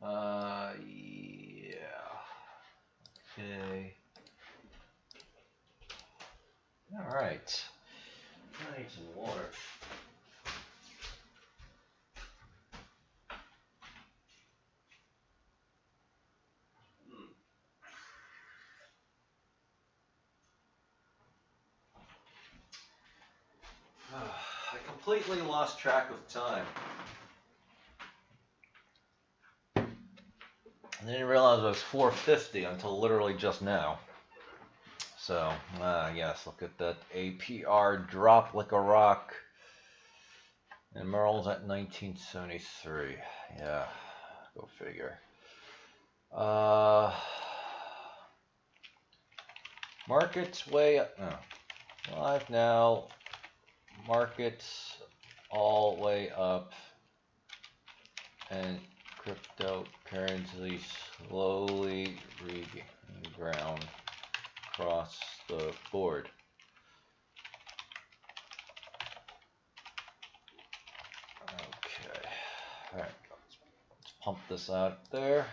Yeah. Okay. All right. I need some water. I completely lost track of time. I didn't realize it was 4:50 until literally just now. So, yes, look at that APR drop like a rock. And Merle's at 1973. Yeah, go figure. Markets way up. No. Live now. Markets all way up. And cryptocurrency slowly regaining ground across the board. Okay. Alright, let's pump this out there.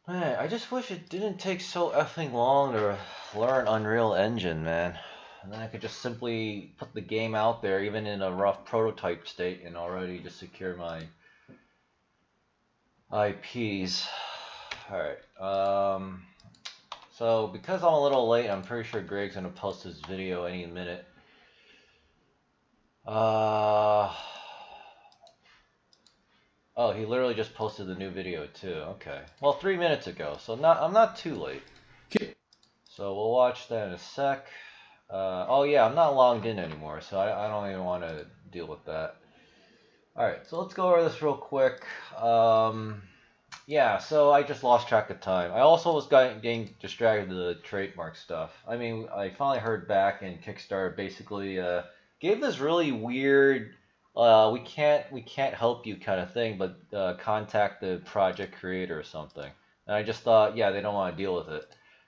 Man, I just wish it didn't take so effing long to learn Unreal Engine, man. And then I could just simply put the game out there, even in a rough prototype state, and already just secure my IPs. Alright, so because I'm a little late, I'm pretty sure Greg's gonna post this video any minute. Oh, he literally just posted the new video too. Okay. Well, 3 minutes ago, so I'm not too late. So we'll watch that in a sec. Oh yeah, I'm not logged in anymore, so I don't even want to deal with that. Alright, so let's go over this real quick. Yeah, so I just lost track of time. I also was getting distracted with the trademark stuff. I mean, I finally heard back, and Kickstarter basically gave this really weird we can't help you kind of thing, but contact the project creator or something. And I just thought, yeah, they don't want to deal with it.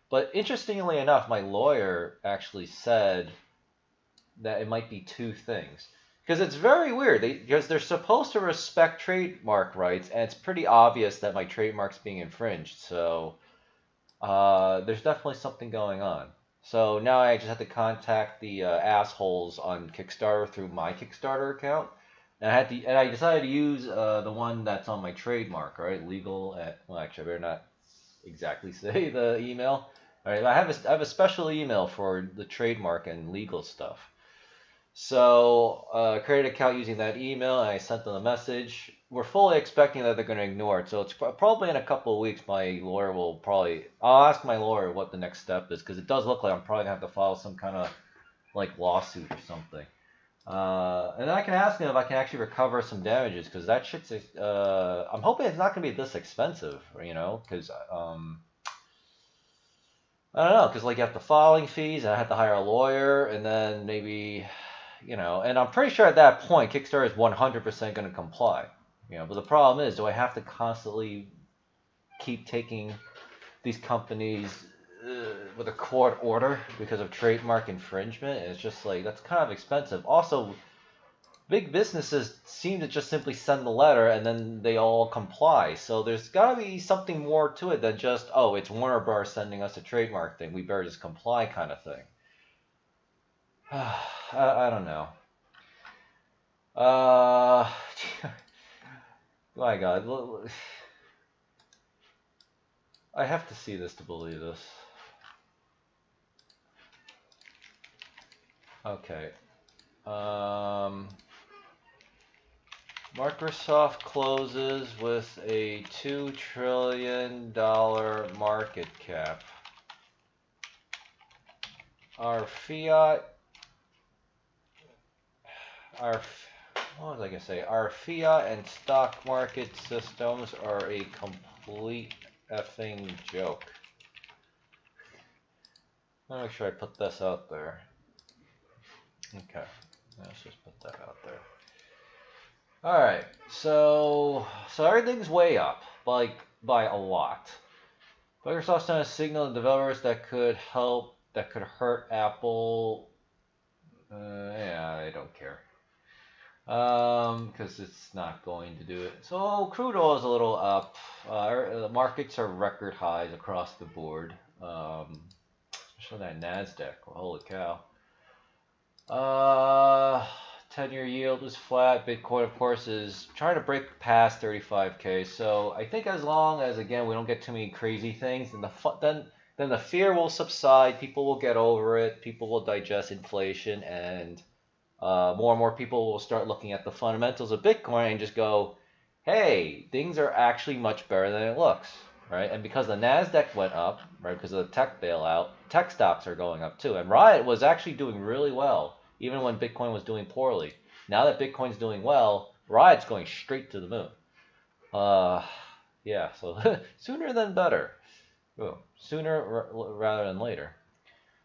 But interestingly enough, my lawyer actually said that it might be two things. Because it's very weird, because they're supposed to respect trademark rights, and it's pretty obvious that my trademark's being infringed. So there's definitely something going on. So now I just have to contact the assholes on Kickstarter through my Kickstarter account, and I decided to use the one that's on my trademark, right? Legal at, well, actually, I better not exactly say the email. All right, I have a special email for the trademark and legal stuff. So created an account using that email, and I sent them a message. We're fully expecting that they're going to ignore it, so it's probably in a couple of weeks my lawyer will probably... I'll ask my lawyer what the next step is, because it does look like I'm probably going to have to file some kind of like lawsuit or something. And then I can ask him if I can actually recover some damages, because that shit's... I'm hoping it's not going to be this expensive, you know, because... I don't know, because like you have the filing fees, and I have to hire a lawyer, and then maybe... You know, and I'm pretty sure at that point Kickstarter is 100% going to comply. You know, but the problem is, do I have to constantly keep taking these companies with a court order because of trademark infringement? And it's just like, that's kind of expensive. Also, big businesses seem to just simply send the letter and then they all comply. So there's got to be something more to it than just, oh, it's Warner Bros. Sending us a trademark thing, we better just comply kind of thing. I don't know. My God. I have to see this to believe this. Okay. Microsoft closes with a $2 trillion market cap. Our fiat... what was I going to say? Our fiat and stock market systems are a complete effing joke. I'll make sure I put this out there. Okay, let's just put that out there. Alright, so everything's way up, like by a lot. Microsoft sent a signal to developers that could hurt Apple. Yeah, I don't care. Because it's not going to do it. So crude oil is a little up. The markets are record highs across the board. Especially that Nasdaq. Well, holy cow. Uh, 10-year yield was flat. Bitcoin, of course, is trying to break past 35K. So I think as long as, again, we don't get too many crazy things, then the fear will subside. People will get over it. People will digest inflation, and more and more people will start looking at the fundamentals of Bitcoin and just go, hey, things are actually much better than it looks, right? And because the Nasdaq went up, right, because of the tech bailout, tech stocks are going up too. And Riot was actually doing really well, even when Bitcoin was doing poorly. Now that Bitcoin's doing well, Riot's going straight to the moon. Yeah, so sooner than better. Oh, sooner rather than later.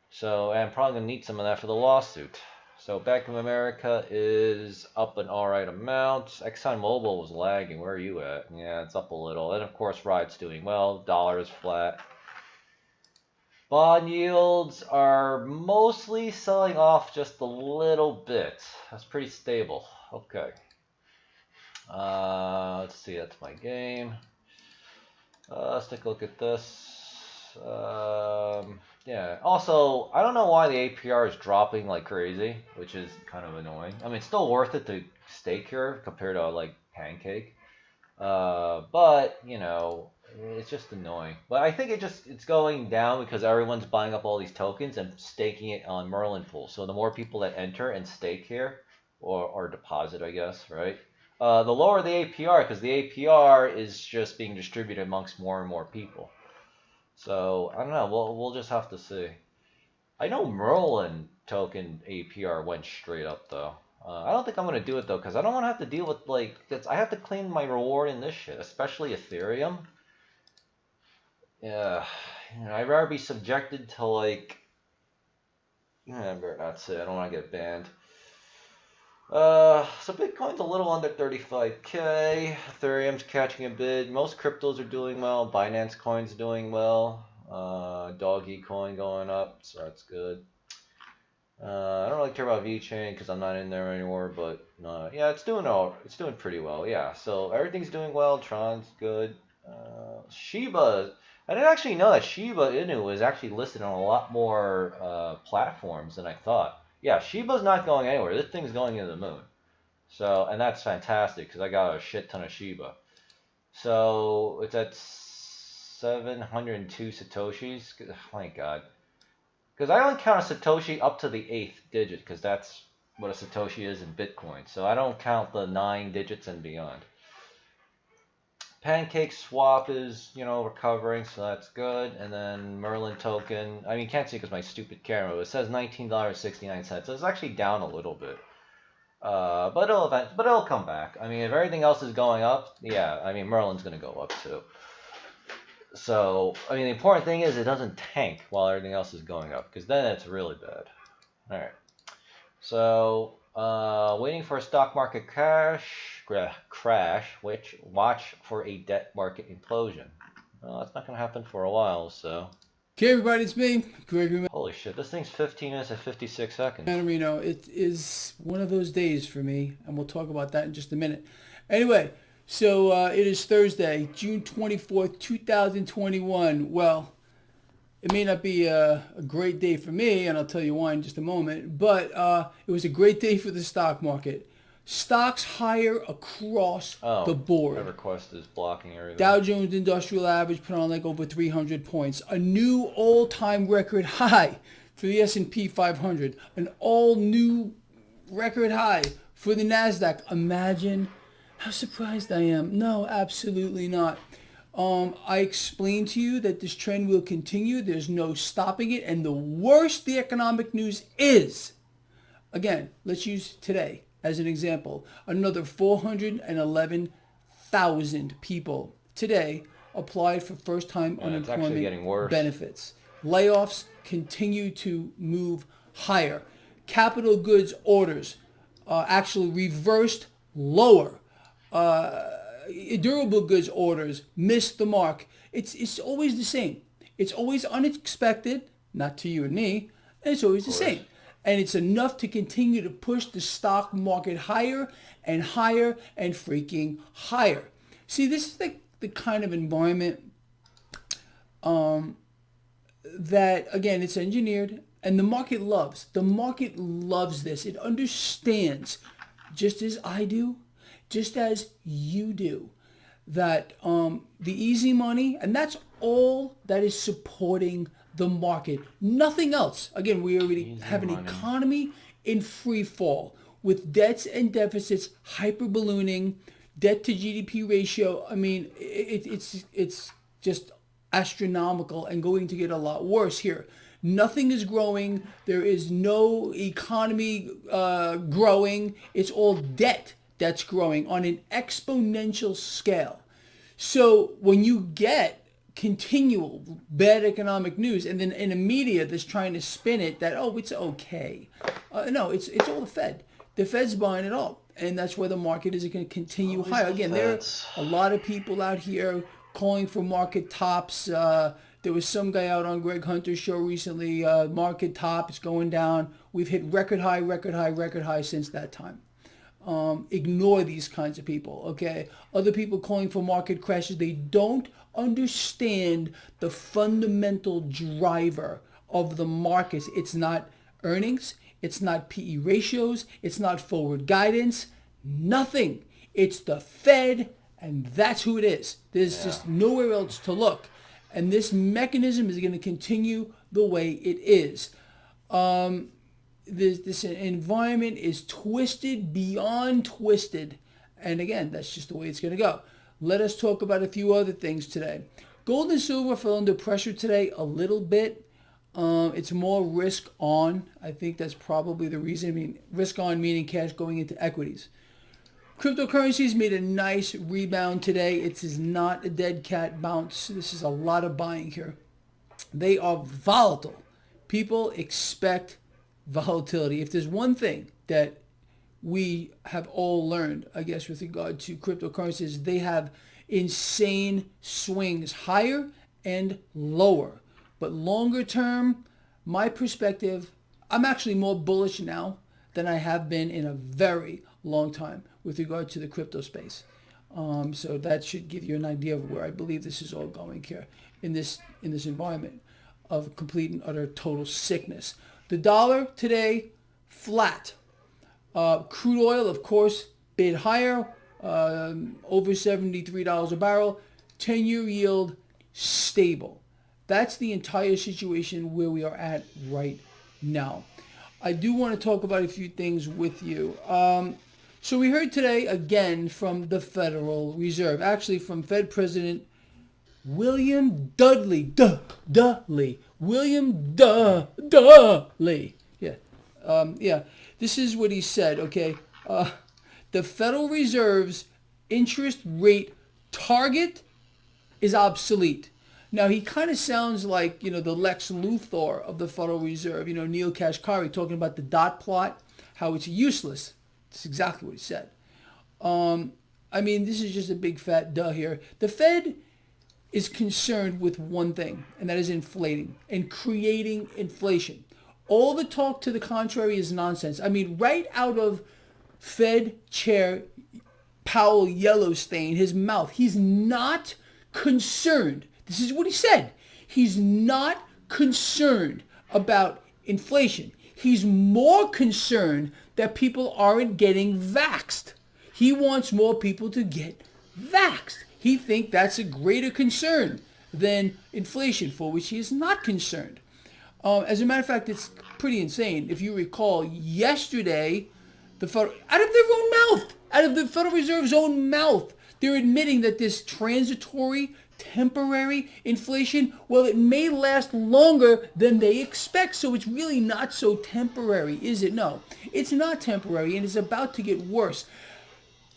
So I'm probably gonna need some of that for the lawsuit. So Bank of America is up an alright amount. ExxonMobil was lagging. Where are you at? Yeah, it's up a little. And of course, Riot's doing well. Dollar is flat. Bond yields are mostly selling off just a little bit. That's pretty stable. Okay. Let's see. That's my game. Let's take a look at this. Yeah. Also, I don't know why the APR is dropping like crazy, which is kind of annoying. I mean, it's still worth it to stake here compared to like Pancake. But you know, it's just annoying. But I think it's going down because everyone's buying up all these tokens and staking it on Merlin Pool. So the more people that enter and stake here, or deposit, I guess, right? The lower the APR, because the APR is just being distributed amongst more and more people. So I don't know. We'll just have to see. I know Merlin token APR went straight up though. I don't think I'm gonna do it though because I don't want to have to deal with like that's. I have to claim my reward in this shit, especially Ethereum. Yeah, you know, I'd rather be subjected to like. Yeah, that's it. I don't want to get banned. So Bitcoin's a little under 35K. Ethereum's catching a bid. Most cryptos are doing well. Binance Coin's doing well. Doggy Coin going up, so that's good. I don't really care about VeChain because I'm not in there anymore, but yeah, it's doing pretty well. Yeah, so everything's doing well. Tron's good. Shiba, I didn't actually know that Shiba Inu is actually listed on a lot more platforms than I thought. Yeah, Shiba's not going anywhere. This thing's going into the moon. So, and that's fantastic because I got a shit ton of Shiba. So it's at 702 Satoshis. Oh my God. Because I only count a Satoshi up to the 8th digit because that's what a Satoshi is in Bitcoin. So I don't count the 9 digits and beyond. Pancake swap is, you know, recovering, so that's good. And then Merlin token, I mean, you can't see because my stupid camera, but it says $19.69. So it's actually down a little bit. But it'll come back. I mean, if everything else is going up, yeah, I mean, Merlin's going to go up too. So, I mean, the important thing is it doesn't tank while everything else is going up, because then it's really bad. All right. So, waiting for a stock market crash, which watch for a debt market implosion. Well, that's not going to happen for a while, so. Okay, everybody, it's me, Gregory. Holy shit, this thing's 15 minutes and 56 seconds. Marino, it is one of those days for me, and we'll talk about that in just a minute. Anyway, so it is Thursday, June 24th, 2021. Well, it may not be a great day for me, and I'll tell you why in just a moment, but it was a great day for the stock market. Stocks higher across the board. My request is blocking everything. Dow Jones Industrial Average put on like over 300 points. A new all-time record high for the S&P 500. An all-new record high for the NASDAQ. Imagine how surprised I am. No, absolutely not. I explained to you that this trend will continue. There's no stopping it. And the worse the economic news is, again, let's use today as an example. Another 411,000 people today applied for first-time unemployment benefits. Layoffs continue to move higher. Capital goods orders actually reversed lower. Durable goods orders missed the mark. It's always the same. It's always unexpected, not to you and me, and it's always the same. And it's enough to continue to push the stock market higher and higher and freaking higher. See, this is the kind of environment that, again, it's engineered and the market loves. The market loves this. It understands, just as I do, just as you do, that the easy money, and that's all that is supporting the market. Nothing else. Again, we already Easy have an money. economy in free fall with debts and deficits hyper ballooning, debt to GDP ratio. I mean, it's just astronomical and going to get a lot worse here. Nothing is growing. There is no economy growing. It's all debt that's growing on an exponential scale. So when you get continual bad economic news, and then in a media that's trying to spin it that, oh, it's okay. No, it's all the Fed. The Fed's buying it all, and that's where the market is going to continue Always higher. the Again, there are Feds. a lot of people out here calling for market tops. There was some guy out on Greg Hunter's show recently. Market top is going down. We've hit record high, record high, record high since that time. Ignore these kinds of people, okay? Other people calling for market crashes, they don't understand the fundamental driver of the markets. It's not earnings, it's not PE ratios, it's not forward guidance, nothing. It's the Fed, and that's who it is. There's just nowhere else to look. And this mechanism is going to continue the way it is. This environment is twisted beyond twisted. And again, that's just the way it's going to go. Let us talk about a few other things today. Gold and silver fell under pressure today a little bit. It's more risk on. I think that's probably the reason. I mean, risk on meaning cash going into equities. Cryptocurrencies made a nice rebound today. It is not a dead cat bounce. This is a lot of buying here. They are volatile. People expect volatility. If there's one thing that we have all learned, I guess, with regard to cryptocurrencies, they have insane swings higher and lower. But longer term, my perspective, I'm actually more bullish now than I have been in a very long time with regard to the crypto space. So that should give you an idea of where I believe this is all going here in this environment of complete and utter total sickness. The dollar today, flat. Crude oil, of course, bid higher, over $73 a barrel. 10-year yield, stable. That's the entire situation where we are at right now. I do want to talk about a few things with you. So we heard today again from the Federal Reserve, actually from Fed President William Dudley. William Dudley. Yeah. This is what he said, okay? The Federal Reserve's interest rate target is obsolete. Now, he kind of sounds like, the Lex Luthor of the Federal Reserve, Neil Kashkari talking about the dot plot, how it's useless. That's exactly what he said. This is just a big fat duh here. The Fed is concerned with one thing, and that is inflating and creating inflation. All the talk to the contrary is nonsense. Right out of Fed Chair Powell Yellowstain, his mouth, he's not concerned. This is what he said. He's not concerned about inflation. He's more concerned that people aren't getting vaxxed. He wants more people to get vaxxed. He thinks that's a greater concern than inflation, for which he is not concerned. As a matter of fact, it's pretty insane. If you recall, yesterday, out of the Federal Reserve's own mouth, they're admitting that this transitory, temporary inflation, well, it may last longer than they expect, so it's really not so temporary, is it? No, it's not temporary, and it's about to get worse.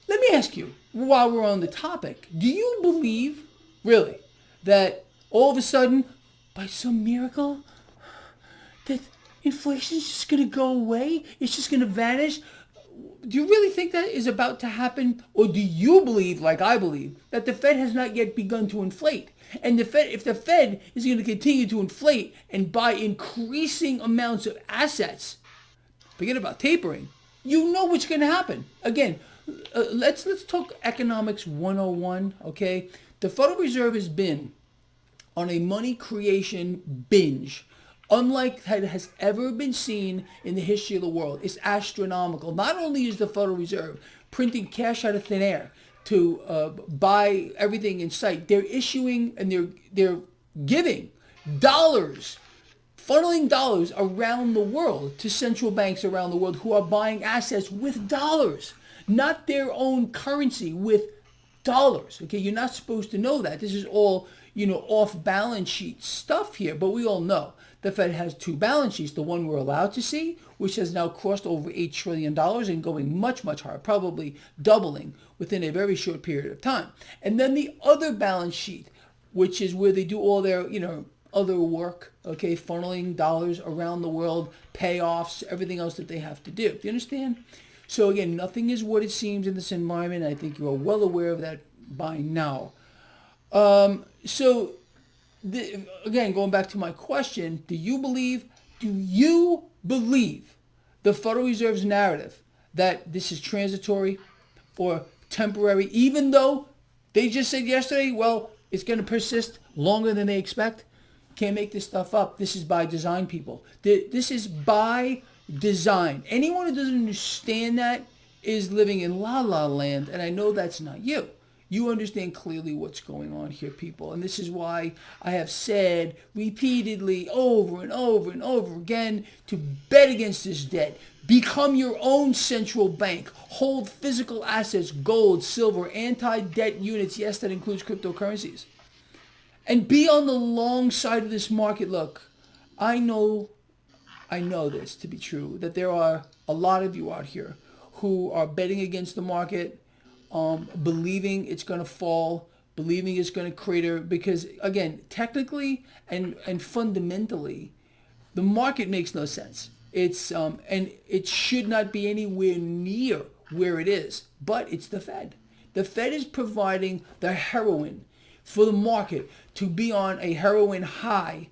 Let me ask you, while we're on the topic, do you believe, really, that all of a sudden, by some miracle, that inflation's just going to go away? It's just going to vanish? Do you really think that is about to happen? Or do you believe, like I believe, that the Fed has not yet begun to inflate? And if the Fed is going to continue to inflate and buy increasing amounts of assets, Forget about tapering. You know what's going to happen. Again, let's talk economics 101, okay? The Federal Reserve has been on a money creation binge unlike that has ever been seen in the history of the world. It's astronomical. Not only is the Federal Reserve printing cash out of thin air to buy everything in sight, they're issuing and they're giving dollars, funneling dollars around the world to central banks around the world who are buying assets with dollars, not their own currency, with dollars. Okay, you're not supposed to know that. This is all, off balance sheet stuff here, but we all know the Fed has two balance sheets. The one we're allowed to see, which has now crossed over $8 trillion and going much, much higher, probably doubling within a very short period of time. And then the other balance sheet, which is where they do all their, other work, okay, funneling dollars around the world, payoffs, everything else that they have to do. Do you understand? So again, nothing is what it seems in this environment. I think you are well aware of that by now. Again, going back to my question, do you believe the Federal Reserve's narrative that this is transitory or temporary, even though they just said yesterday, well, it's going to persist longer than they expect? Can't make this stuff up. This is by design, people. This is by design. Anyone who doesn't understand that is living in la la land, and I know that's not you. You understand clearly what's going on here, people. And this is why I have said repeatedly over and over and over again to bet against this debt. Become your own central bank. Hold physical assets, gold, silver, anti-debt units. Yes, that includes cryptocurrencies. And be on the long side of this market. Look, I know this to be true, that there are a lot of you out here who are betting against the market, believing it's going to fall, believing it's going to crater, because again, technically and fundamentally, the market makes no sense. It's and it should not be anywhere near where it is, but it's the Fed. The Fed is providing the heroin for the market to be on a heroin high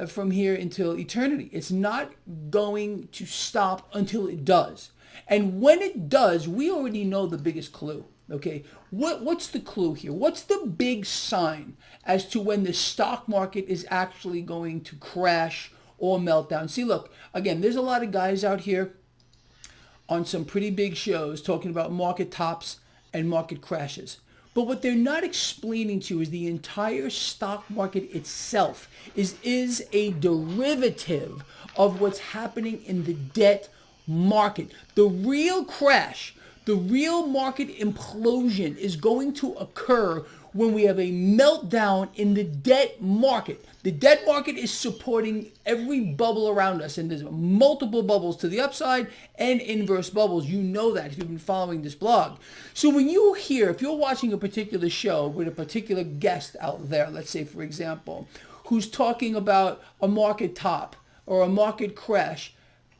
from here until eternity. It's not going to stop until it does. And when it does, we already know the biggest clue. Okay, what's the clue here? What's the big sign as to when the stock market is actually going to crash or melt down? See, look, again, there's a lot of guys out here on some pretty big shows talking about market tops and market crashes. But what they're not explaining to you is the entire stock market itself is a derivative of what's happening in the debt market. The real crash, the real market implosion is going to occur when we have a meltdown in the debt market. The debt market is supporting every bubble around us, and there's multiple bubbles to the upside and inverse bubbles. You know that if you've been following this blog. So when you hear, if you're watching a particular show with a particular guest out there, let's say for example, who's talking about a market top or a market crash,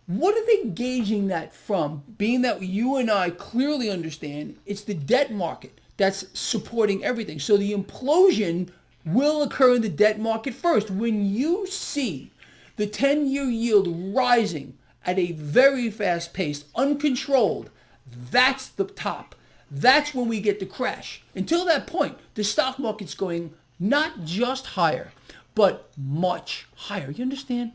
what are they gauging that from? Being that you and I clearly understand it's the debt market that's supporting everything. So the implosion will occur in the debt market first. When you see the 10-year yield rising at a very fast pace, uncontrolled, that's the top. That's when we get the crash. Until that point, the stock market's going not just higher, but much higher. You understand?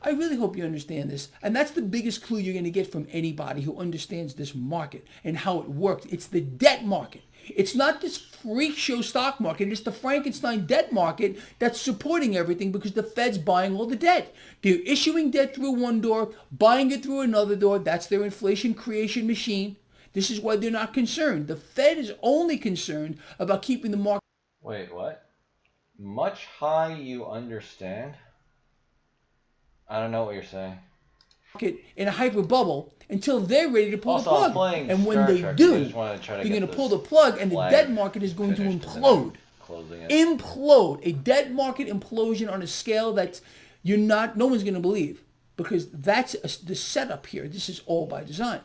I really hope you understand this. And that's the biggest clue you're going to get from anybody who understands this market and how it works. It's the debt market. It's not this freak show stock market. It's the Frankenstein debt market that's supporting everything because the Fed's buying all the debt. They're issuing debt through one door, buying it through another door. That's their inflation creation machine. This is why they're not concerned. The Fed is only concerned about keeping the market. Wait, what? Much high, you understand? I don't know what you're saying. In a hyper bubble until they're ready to pull Also, the I'm plug. playing And when Star they Trek, do, I just wanted to try to they're get going to this pull the plug and the flag debt market is going to finished, and then implode. closing it. Implode. A debt market implosion on a scale that no one's going to believe, because that's the setup here. This is all by design.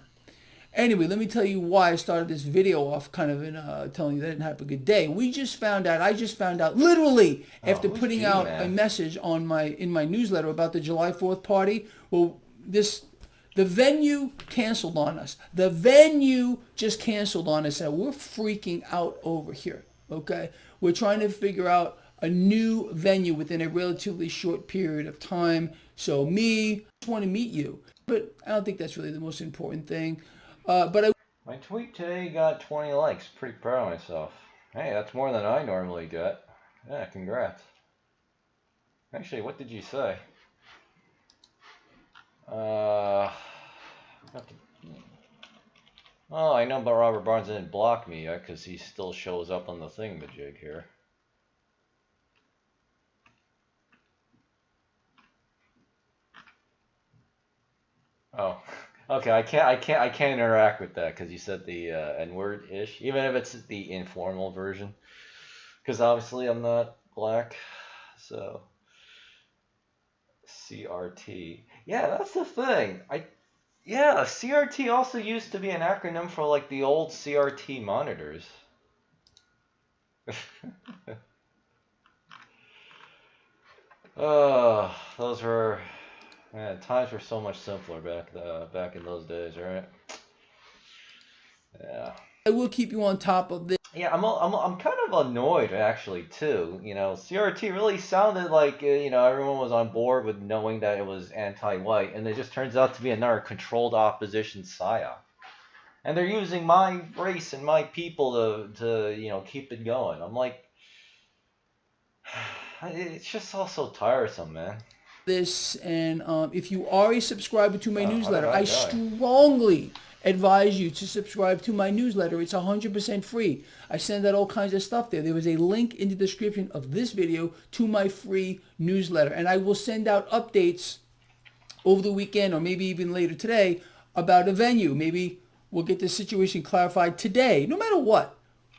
Anyway, let me tell you why I started this video off kind of in telling you they didn't have a good day. I just found out literally after putting out a message in my newsletter about the July 4th party. Well, this The venue canceled on us. The venue just canceled on us, and we're freaking out over here. Okay, we're trying to figure out a new venue within a relatively short period of time. So me, just want to meet you, but I don't think that's really the most important thing. But I My tweet today got 20 likes. Pretty proud of myself. Hey, that's more than I normally get. Yeah, congrats. Actually, what did you say? Have to- oh, I know, but Robert Barnes didn't block me yet because he still shows up on the thingamajig here. Oh, okay. I can't interact with that because you said the N-word ish, even if it's the informal version. Because obviously I'm not black, so CRT. Yeah, that's the thing. Yeah, CRT also used to be an acronym for like the old CRT monitors. Oh, those were, man, times were so much simpler back in those days, right? Yeah. will keep you on top of this. Yeah, I'm kind of annoyed actually too. You know, CRT really sounded like everyone was on board with knowing that it was anti-white, and it just turns out to be another controlled opposition psyop. And they're using my race and my people to keep it going. I'm like, it's just all so tiresome, man. And if you are a subscriber to my Oh, how did newsletter, I I die? strongly advise you to subscribe to my newsletter. It's 100% free. I send out all kinds of stuff there. There is a link in the description of this video to my free newsletter, and I will send out updates over the weekend or maybe even later today about a venue. Maybe we'll get this situation clarified today. No matter what,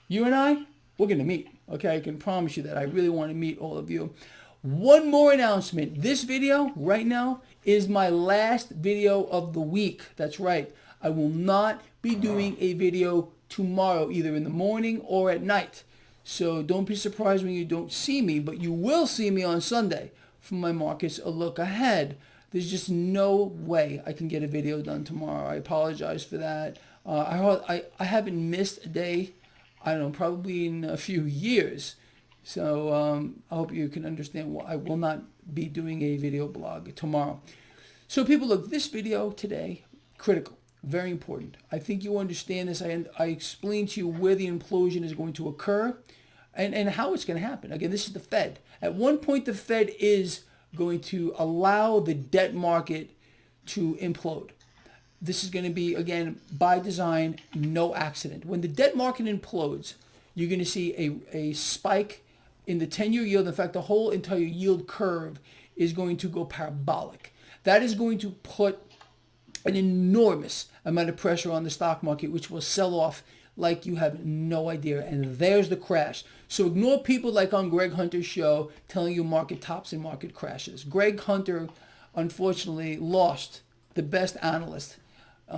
you and I, we're going to meet. Okay, I can promise you that. I really want to meet all of you. One more announcement. This video right now is my last video of the week. That's right. I will not be doing a video tomorrow, either in the morning or at night. So don't be surprised when you don't see me, but you will see me on Sunday for my markets a look ahead. There's just no way I can get a video done tomorrow. I apologize for that. I haven't missed a day, I don't know, probably in a few years. So I hope you can understand why I will not be doing a video blog tomorrow. So people, look, this video today, critical, very important. I think you understand this. I explained to you where the implosion is going to occur and how it's going to happen. Again, this is the Fed. At one point, the Fed is going to allow the debt market to implode. This is going to be, again, by design, no accident. When the debt market implodes, you're going to see a spike in the 10-year yield. In fact, the whole entire yield curve is going to go parabolic. That is going to put an enormous amount of pressure on the stock market, which will sell off like you have no idea. And there's the crash. So ignore people like on Greg Hunter's show telling you market tops and market crashes. Greg Hunter, unfortunately, lost the best analyst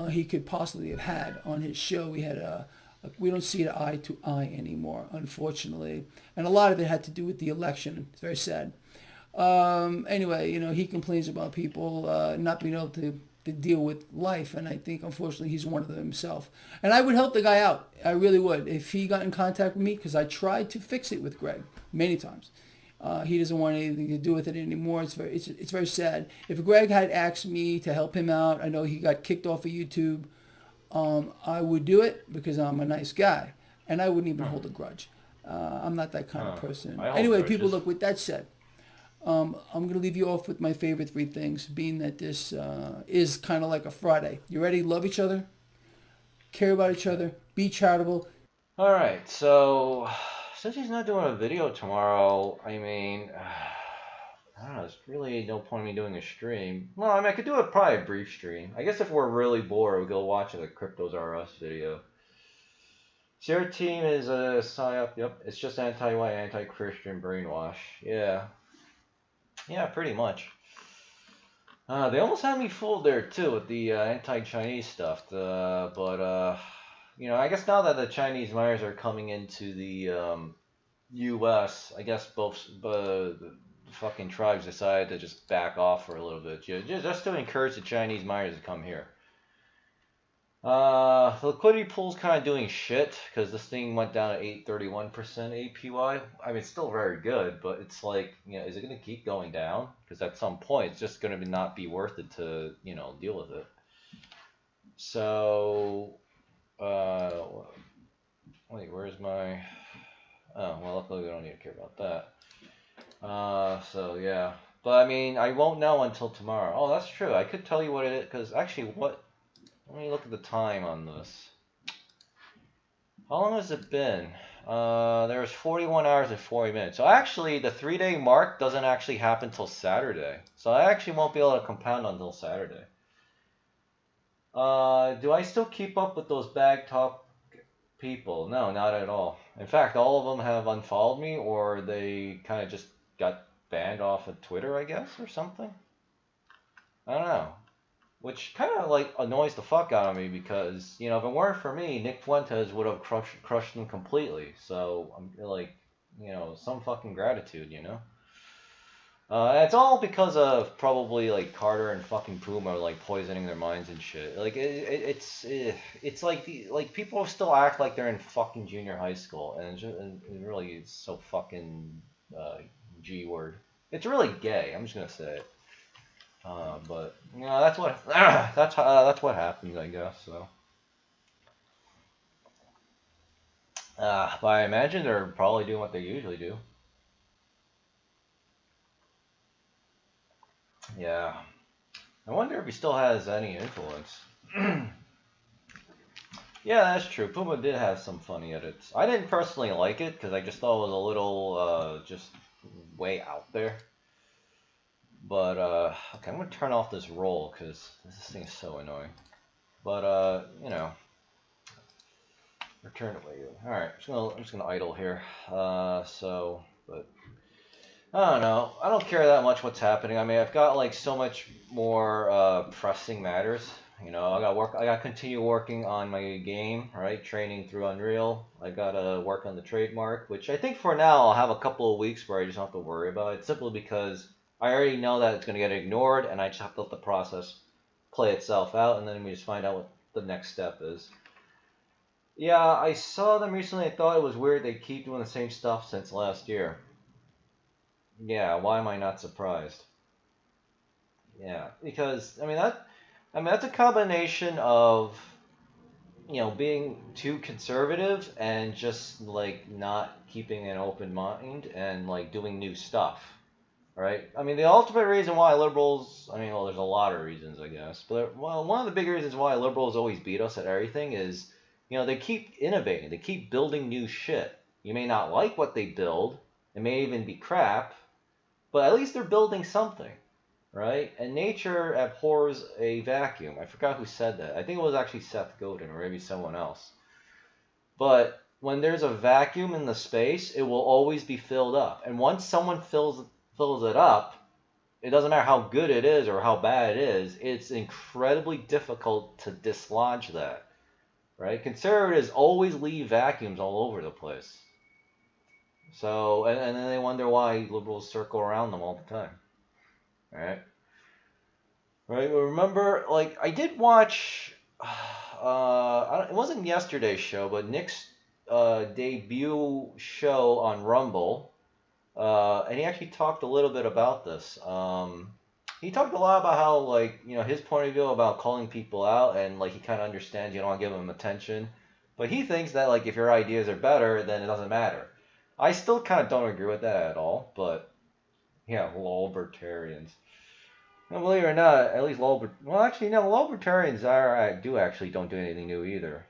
he could possibly have had on his show. We don't see it eye to eye anymore, unfortunately. And a lot of it had to do with the election. It's very sad. Anyway, he complains about people not being able to deal with life, and I think unfortunately he's one of them himself. And I would help the guy out. I really would. If he got in contact with me, because I tried to fix it with Greg many times. He doesn't want anything to do with it anymore. It's very sad. If Greg had asked me to help him out, I know he got kicked off of YouTube. I would do it because I'm a nice guy, and I wouldn't even hold a grudge. I'm not that kind of person. I hold Anyway, people, grudges. look, with that said, I'm going to leave you off with my favorite three things, being that this is kind of like a Friday. You ready? Love each other, care about each other, be charitable. All right, so since he's not doing a video tomorrow, I mean, I don't know. There's really no point in me doing a stream. Well, I mean, I could do probably a brief stream. I guess if we're really bored, we go watch the Cryptos R Us video. So your team is a psyop. Yep, it's just anti-white, anti-Christian brainwash. Yeah, yeah, pretty much. They almost had me fooled there too with the anti-Chinese stuff. I guess now that the Chinese miners are coming into the U.S., I guess both fucking tribes decided to just back off for a little bit, just to encourage the Chinese miners to come here. The liquidity pool's kind of doing shit because this thing went down to 831% APY. I mean, it's still very good, but it's like, is it going to keep going down? Because at some point, it's just going to not be worth it to, deal with it. So, wait, where's my? Oh, well, luckily we don't need to care about that. So yeah, but I mean, I won't know until tomorrow. Oh, that's true. I could tell you what it is, because actually, let me look at the time on this. How long has it been? There's 41 hours and 40 minutes. So actually, the 3-day mark doesn't actually happen till Saturday. So I actually won't be able to compound until Saturday. Do I still keep up with those bag top people? No, not at all. In fact, all of them have unfollowed me, or they kind of just got banned off of Twitter, I guess, or something. I don't know. Which kind of like annoys the fuck out of me because, if it weren't for me, Nick Fuentes would have crushed them completely. So I'm like, some fucking gratitude. And it's all because of probably like Carter and fucking Puma like poisoning their minds and shit. Like it's like people still act like they're in fucking junior high school, and it really is so fucking G word. It's really gay. I'm just gonna say it. But that's what that's what happens, I guess. So, but I imagine they're probably doing what they usually do. Yeah, I wonder if he still has any influence. Yeah, that's true. Puma did have some funny edits. I didn't personally like it because I just thought it was a little just way out there. But okay, I'm gonna turn off this roll because this thing is so annoying. But return away. All right, I'm just gonna idle here. But I don't know. I don't care that much what's happening. I mean, I've got like so much more pressing matters. I got work. I got to continue working on my game, right? Training through Unreal. I gotta work on the trademark, which I think for now I'll have a couple of weeks where I just don't have to worry about it, simply because I already know that it's gonna get ignored, and I just have to let the process play itself out, and then we just find out what the next step is. Yeah, I saw them recently. I thought it was weird they keep doing the same stuff since last year. Yeah, why am I not surprised? Yeah, because that's a combination of being too conservative and just like not keeping an open mind and like doing new stuff, right? I mean, the ultimate reason why liberals, well, there's a lot of reasons, I guess, but well, one of the big reasons why liberals always beat us at everything is, they keep innovating, they keep building new shit. You may not like what they build, it may even be crap, but at least they're building something, right? And nature abhors a vacuum. I forgot who said that. I think it was actually Seth Godin or maybe someone else. But when there's a vacuum in the space, it will always be filled up. And once someone fills it up, it doesn't matter how good it is or how bad it is, it's incredibly difficult to dislodge that, right? Conservatives always leave vacuums all over the place. So, and then they wonder why liberals circle around them all the time, right? Right. Well, remember, like I did watch. It wasn't yesterday's show, but Nick's debut show on Rumble, and he actually talked a little bit about this. He talked a lot about how, like, his point of view about calling people out, and like he kind of understands you don't want to give them attention, but he thinks that like if your ideas are better, then it doesn't matter. I still kind of don't agree with that at all, but yeah, libertarians. Well, believe it or not, at least well, actually, no, libertarians do actually don't do anything new either.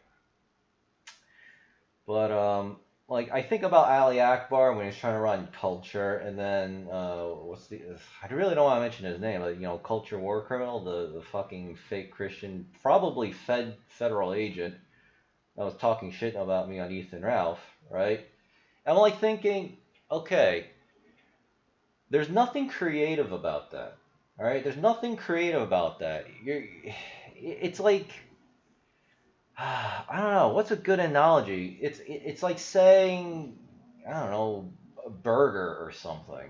But like I think about Ali Akbar when he's trying to run Culture, and then I really don't want to mention his name, but Culture War Criminal, the fucking fake Christian, probably federal agent that was talking shit about me on Ethan Ralph, right? I'm like thinking, okay, there's nothing creative about that. All right, there's nothing creative about that. It's like, I don't know, what's a good analogy? It's like saying, I don't know, a burger or something.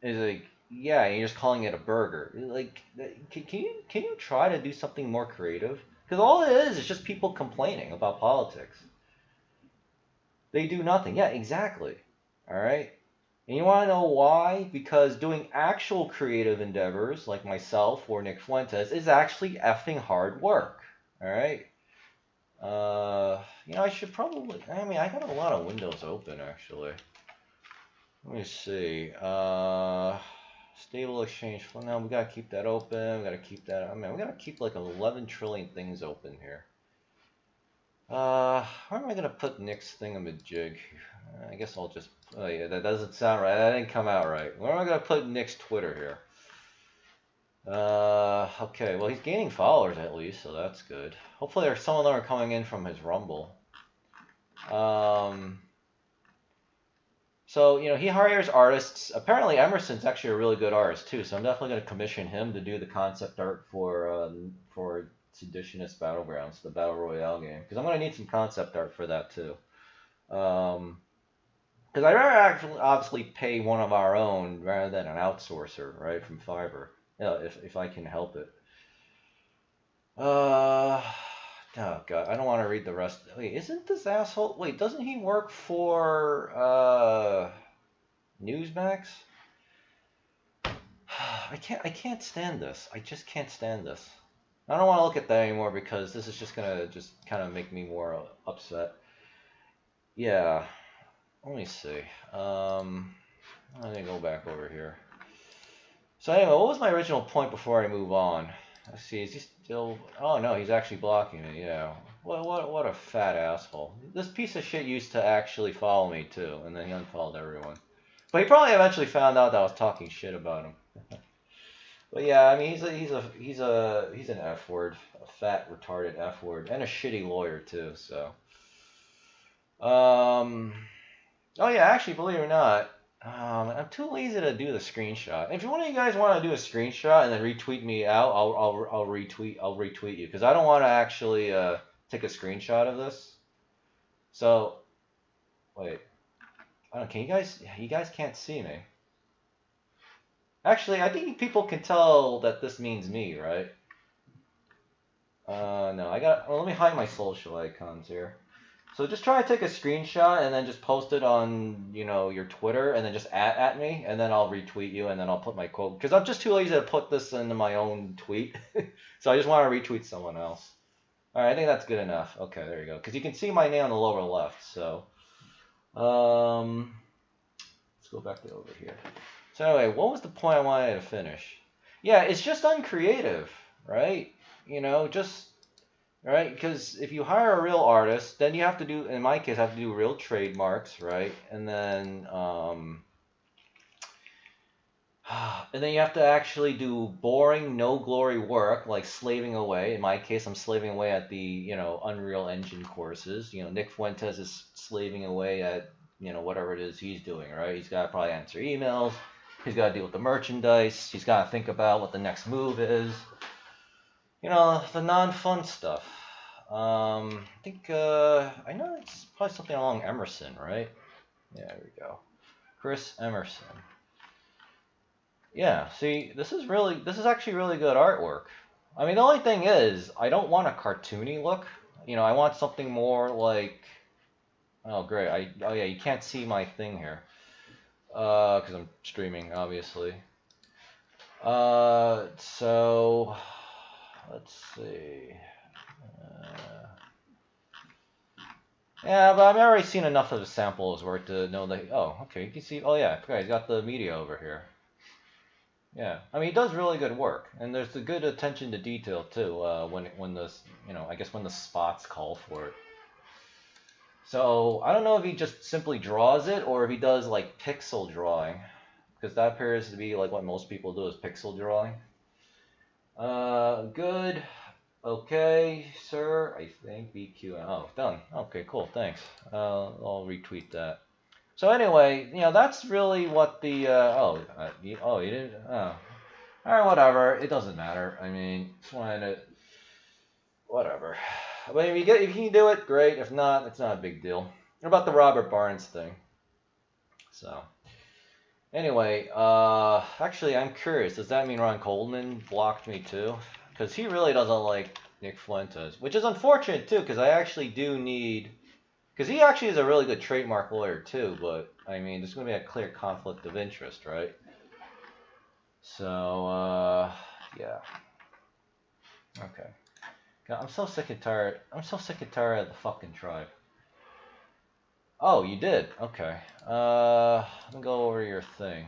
He's like, yeah, and you're just calling it a burger. Like, can you try to do something more creative? Because all it is just people complaining about politics. They do nothing. Yeah, exactly. All right. And you want to know why? Because doing actual creative endeavors like myself or Nick Fuentes is actually effing hard work. All right. I should probably. I mean, I got a lot of windows open actually. Let me see. Stable exchange. Well, no, we gotta keep that open. We gotta keep that. I mean, we gotta keep like 11 trillion things open here. Where am I gonna put Nick's thingamajig? I guess I'll just. Oh yeah, that doesn't sound right. That didn't come out right. Where am I gonna put Nick's Twitter here? Okay. Well, he's gaining followers at least, so that's good. Hopefully, there's some of them are coming in from his Rumble. So, he hires artists. Apparently, Emerson's actually a really good artist too. So I'm definitely going to commission him to do the concept art for Seditionist Battlegrounds, the Battle Royale game, because I'm going to need some concept art for that too. Because I'd rather actually obviously pay one of our own rather than an outsourcer, right, from Fiverr, if I can help it. Oh God, I don't want to read the rest. Wait, isn't this asshole? Wait, doesn't he work for Newsmax? I can't stand this. I just can't stand this. I don't want to look at that anymore because this is just gonna just kind of make me more upset. Yeah, let me see. Let me go back over here. So anyway, what was my original point before I move on? Let's see, is he still? Oh no, he's actually blocking me. Yeah. What a fat asshole. This piece of shit used to actually follow me too, and then he unfollowed everyone. But he probably eventually found out that I was talking shit about him. But yeah, I mean he's an F word, a fat retarded F word, and a shitty lawyer too. So, um, oh yeah, actually, believe it or not, I'm too lazy to do the screenshot. If one of you guys want to do a screenshot and then retweet me out, I'll retweet you because I don't want to actually take a screenshot of this. So wait, I don't. Can you guys? You guys can't see me. Actually, I think people can tell that this means me, right? No, well, let me hide my social icons here. So just try to take a screenshot and then just post it on, your Twitter and then just at me and then I'll retweet you and then I'll put my quote because I'm just too lazy to put this into my own tweet. So I just want to retweet someone else. All right, I think that's good enough. Okay, there you go. Because you can see my name on the lower left. So, let's go back to over here. So anyway, what was the point I wanted to finish? Yeah, it's just uncreative, right? Just right? Because if you hire a real artist, then you have to do, in my case, I have to do real trademarks, right? And then, you have to actually do boring, no glory work like slaving away. In my case, I'm slaving away at the, Unreal Engine courses. Nick Fuentes is slaving away at, whatever it is he's doing, right? He's got to probably answer emails. He's got to deal with the merchandise. He's got to think about what the next move is. The non-fun stuff. I think I know it's probably something along Emerson, right? Yeah, there we go. Chris Emerson. Yeah, see, this is actually really good artwork. I mean, the only thing is, I don't want a cartoony look. I want something more like. Oh, great. Oh yeah, you can't see my thing here. Because I'm streaming, obviously. So let's see. Yeah, but I've already seen enough of the samples where to know that. Oh, okay, you can see. Oh yeah, okay, he's got the media over here. Yeah, I mean he does really good work, and there's a good attention to detail too. When the I guess when the spots call for it. So I don't know if he just simply draws it or if he does like pixel drawing, because that appears to be like what most people do is pixel drawing. Good. Okay, sir. I think BQ. Oh, done. Okay, cool. Thanks. I'll retweet that. So anyway, that's really what the. You didn't. Oh, all right, whatever. It doesn't matter. I mean, just wanted to. Whatever. But if you can do it, great. If not, it's not a big deal. What about the Robert Barnes thing? So. Anyway, actually, I'm curious. Does that mean Ron Coleman blocked me too? Because he really doesn't like Nick Fuentes, which is unfortunate too. Because I actually do need. Because he actually is a really good trademark lawyer too. But I mean, there's going to be a clear conflict of interest, right? So, yeah. Okay. God, I'm so sick and tired. I'm so sick and tired of the fucking tribe. Oh, you did? Okay. Let me go over your thing.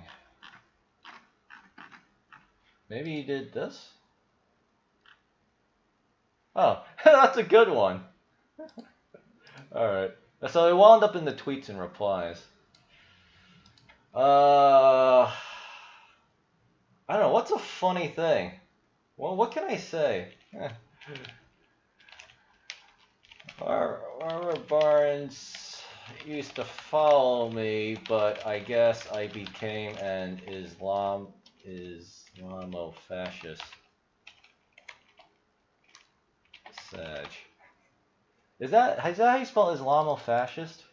Maybe you did this? Oh, that's a good one. Alright. So it wound up in the tweets and replies. I don't know. What's a funny thing? Well, what can I say? Barbara Barnes used to follow me, but I guess I became an Islamo-fascist. Sag. Is that how you spell Islamo-fascist?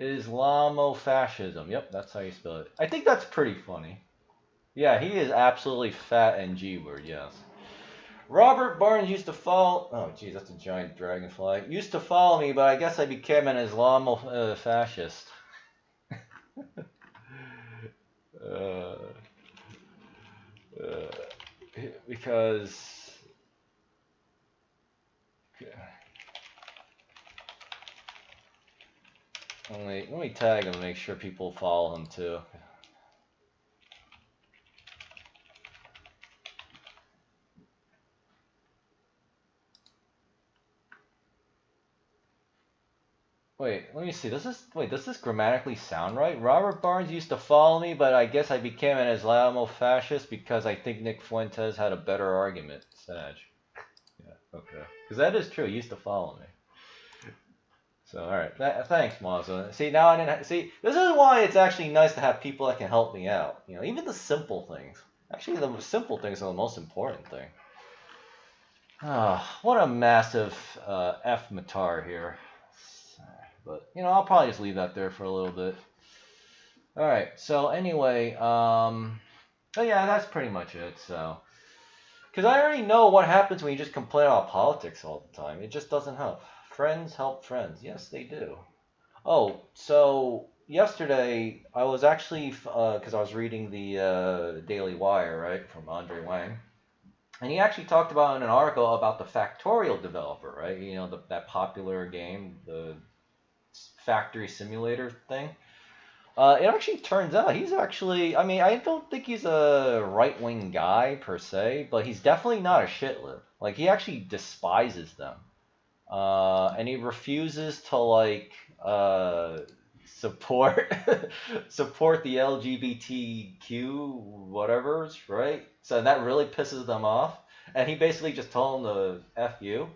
Islamofascism. Yep, that's how you spell it. I think that's pretty funny. Yeah, he is absolutely fat and G-word, yes. Robert Barnes used to follow. Oh, geez, that's a giant dragonfly. Used to follow me, but I guess I became an Islamo-fascist. uh, uh, because. Let me tag him and make sure people follow him too. Wait, let me see. Does this grammatically sound right? Robert Barnes used to follow me, but I guess I became an Islamo-fascist because I think Nick Fuentes had a better argument. Sag. Yeah, okay. Because that is true. He used to follow me. So, all right. Thanks, Mazza. See, now I didn't. See, this is why it's actually nice to have people that can help me out. Even the simple things. Actually, the simple things are the most important thing. Ah, what a massive F Matar here. But I'll probably just leave that there for a little bit. All right. So anyway, but yeah, that's pretty much it. So, because I already know what happens when you just complain about politics all the time. It just doesn't help. Friends help friends. Yes, they do. Oh, so yesterday I was actually because I was reading the Daily Wire, right, from Andre Wang, and he actually talked about in an article about the Factorial developer, right? That popular game, the factory simulator thing. It actually turns out he's actually, I mean, I don't think he's a right wing guy per se, but he's definitely not a shitlib. Like, he actually despises them. And he refuses to, like, support support the LGBTQ whatever's, right? So that really pisses them off. And he basically just told them to F you.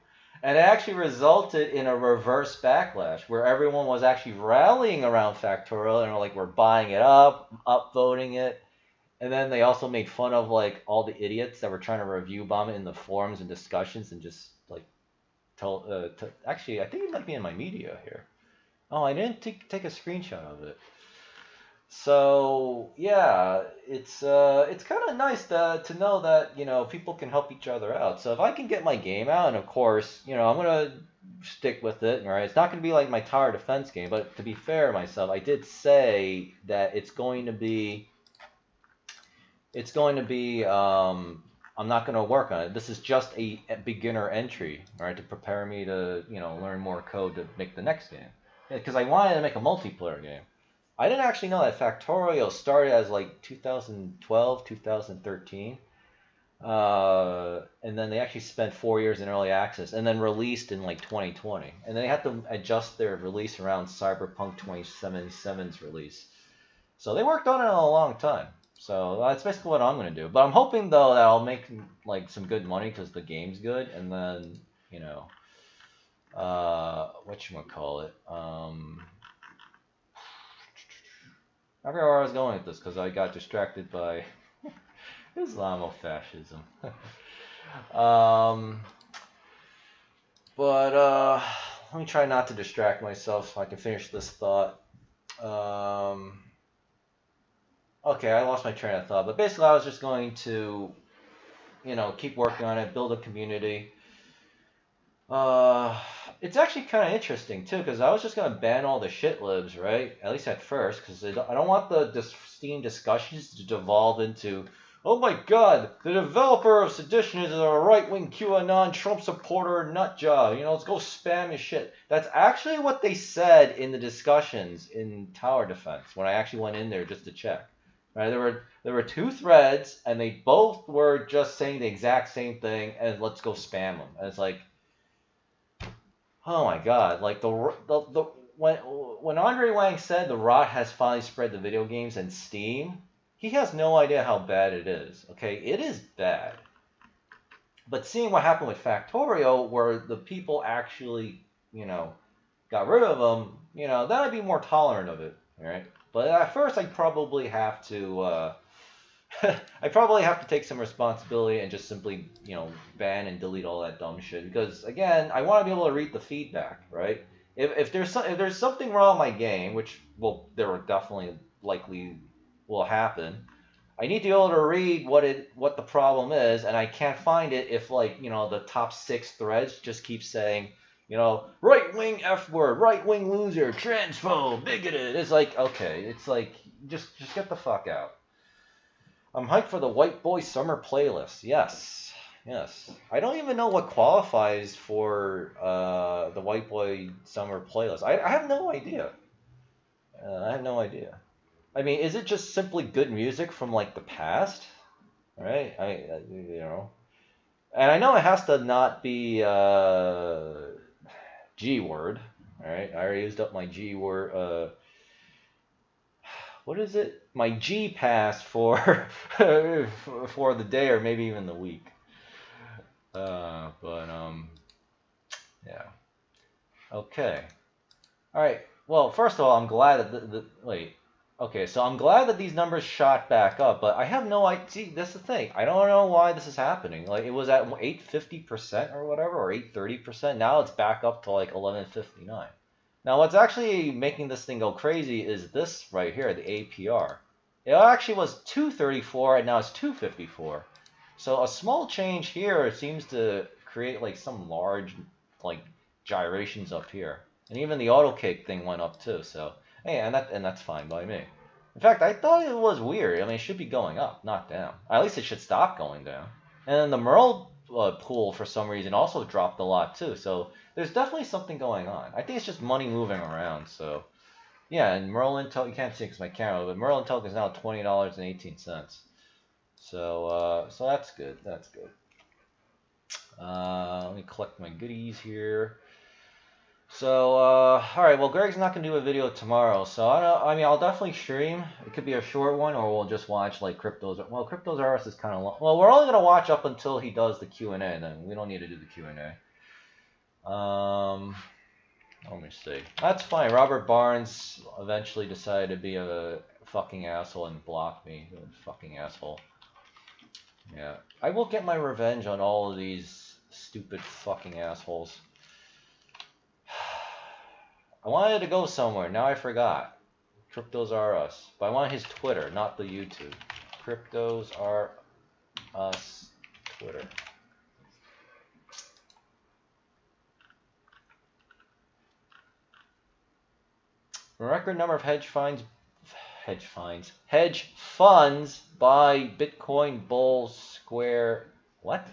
And it actually resulted in a reverse backlash where everyone was actually rallying around Factorial and were like, we're buying it up, upvoting it. And then they also made fun of like all the idiots that were trying to review bomb it in the forums and discussions and just like actually, I think it might be in my media here. Oh, I didn't take a screenshot of it. So yeah, it's kind of nice to know that people can help each other out. So if I can get my game out, and of course I'm gonna stick with it. Right, it's not gonna be like my tower defense game, but to be fair to myself, I did say that it's going to be. I'm not going to work on it. This is just a beginner entry, right, to prepare me to learn more code to make the next game. Because I wanted to make a multiplayer game. I didn't actually know that Factorio started as like 2012, 2013. And then they actually spent 4 years in early access and then released in like 2020. And then they had to adjust their release around Cyberpunk 2077's release. So they worked on it a long time. So that's basically what I'm gonna do. But I'm hoping though that I'll make like some good money because the game's good, and then what you want to call it? I forgot where I was going with this because I got distracted by Islamofascism. um, but let me try not to distract myself so I can finish this thought. Um, okay, I lost my train of thought, but basically I was just going to, keep working on it, build a community. Uh, it's actually kind of interesting too, because I was just gonna ban all the shit libs, right? At least at first, because I don't want the Steam discussions to devolve into, oh my god, the developer of Sedition is a right-wing QAnon Trump supporter nut job. Let's go spam his shit. That's actually what they said in the discussions in Tower Defense when I actually went in there just to check. Right? There were two threads, and they both were just saying the exact same thing, and let's go spam them. And it's like, oh my god! Like the when Andre Wang said the rot has finally spread to video games and Steam, he has no idea how bad it is. Okay, it is bad. But seeing what happened with Factorio, where the people actually, got rid of them, then I'd be more tolerant of it. All right. But at first, I'd probably have to. I probably have to take some responsibility and just simply, ban and delete all that dumb shit. Because again, I want to be able to read the feedback, right? If there's something wrong with my game, which there will definitely likely will happen. I need to be able to read what the problem is, and I can't find it if the top 6 threads just keep saying, right wing F word, right wing loser, transphobe, bigoted. It's like, okay, it's like just get the fuck out. I'm hyped for the White Boy Summer playlist. Yes. Yes. I don't even know what qualifies for the White Boy Summer playlist. I have no idea. I have no idea. I mean, is it just simply good music from like the past? Right? And I know it has to not be G word. All right? I already used up my G word. What is it? My G pass for for the day or maybe even the week. But yeah. Okay. All right. Well, first of all, I'm glad that wait. Okay, so I'm glad that these numbers shot back up, but I have no idea. See, that's the thing. I don't know why this is happening. Like it was at 850% or whatever, or 830%. Now it's back up to like 1159. Now, what's actually making this thing go crazy is this right here, the APR. It actually was 234 and now it's 254. So a small change here seems to create like some large like gyrations up here. And even the auto cake thing went up too. So hey, and that's fine by me. In fact, I thought it was weird. I mean, it should be going up, not down. At least it should stop going down. And then the Merle pool for some reason also dropped a lot too. So there's definitely something going on. I think it's just money moving around. So yeah, and Merlin you can't see because my camera, but Merlin token is now $20.18. So that's good. That's good. Let me collect my goodies here. So all right. Well, Greg's not gonna do a video tomorrow, so I don't. I mean, I'll definitely stream. It could be a short one, or we'll just watch like Cryptos. Well, Cryptos R Us is kind of long. Well, we're only gonna watch up until he does the Q&A. Then we don't need to do the Q&A. Let me see. That's fine. Robert Barnes eventually decided to be a fucking asshole and block me. Fucking asshole. Yeah. I will get my revenge on all of these stupid fucking assholes. I wanted to go somewhere. Now I forgot. Cryptos are us. But I want his Twitter, not the YouTube. Cryptos are us Twitter. A record number of hedge funds buy Bitcoin Bull Square. What?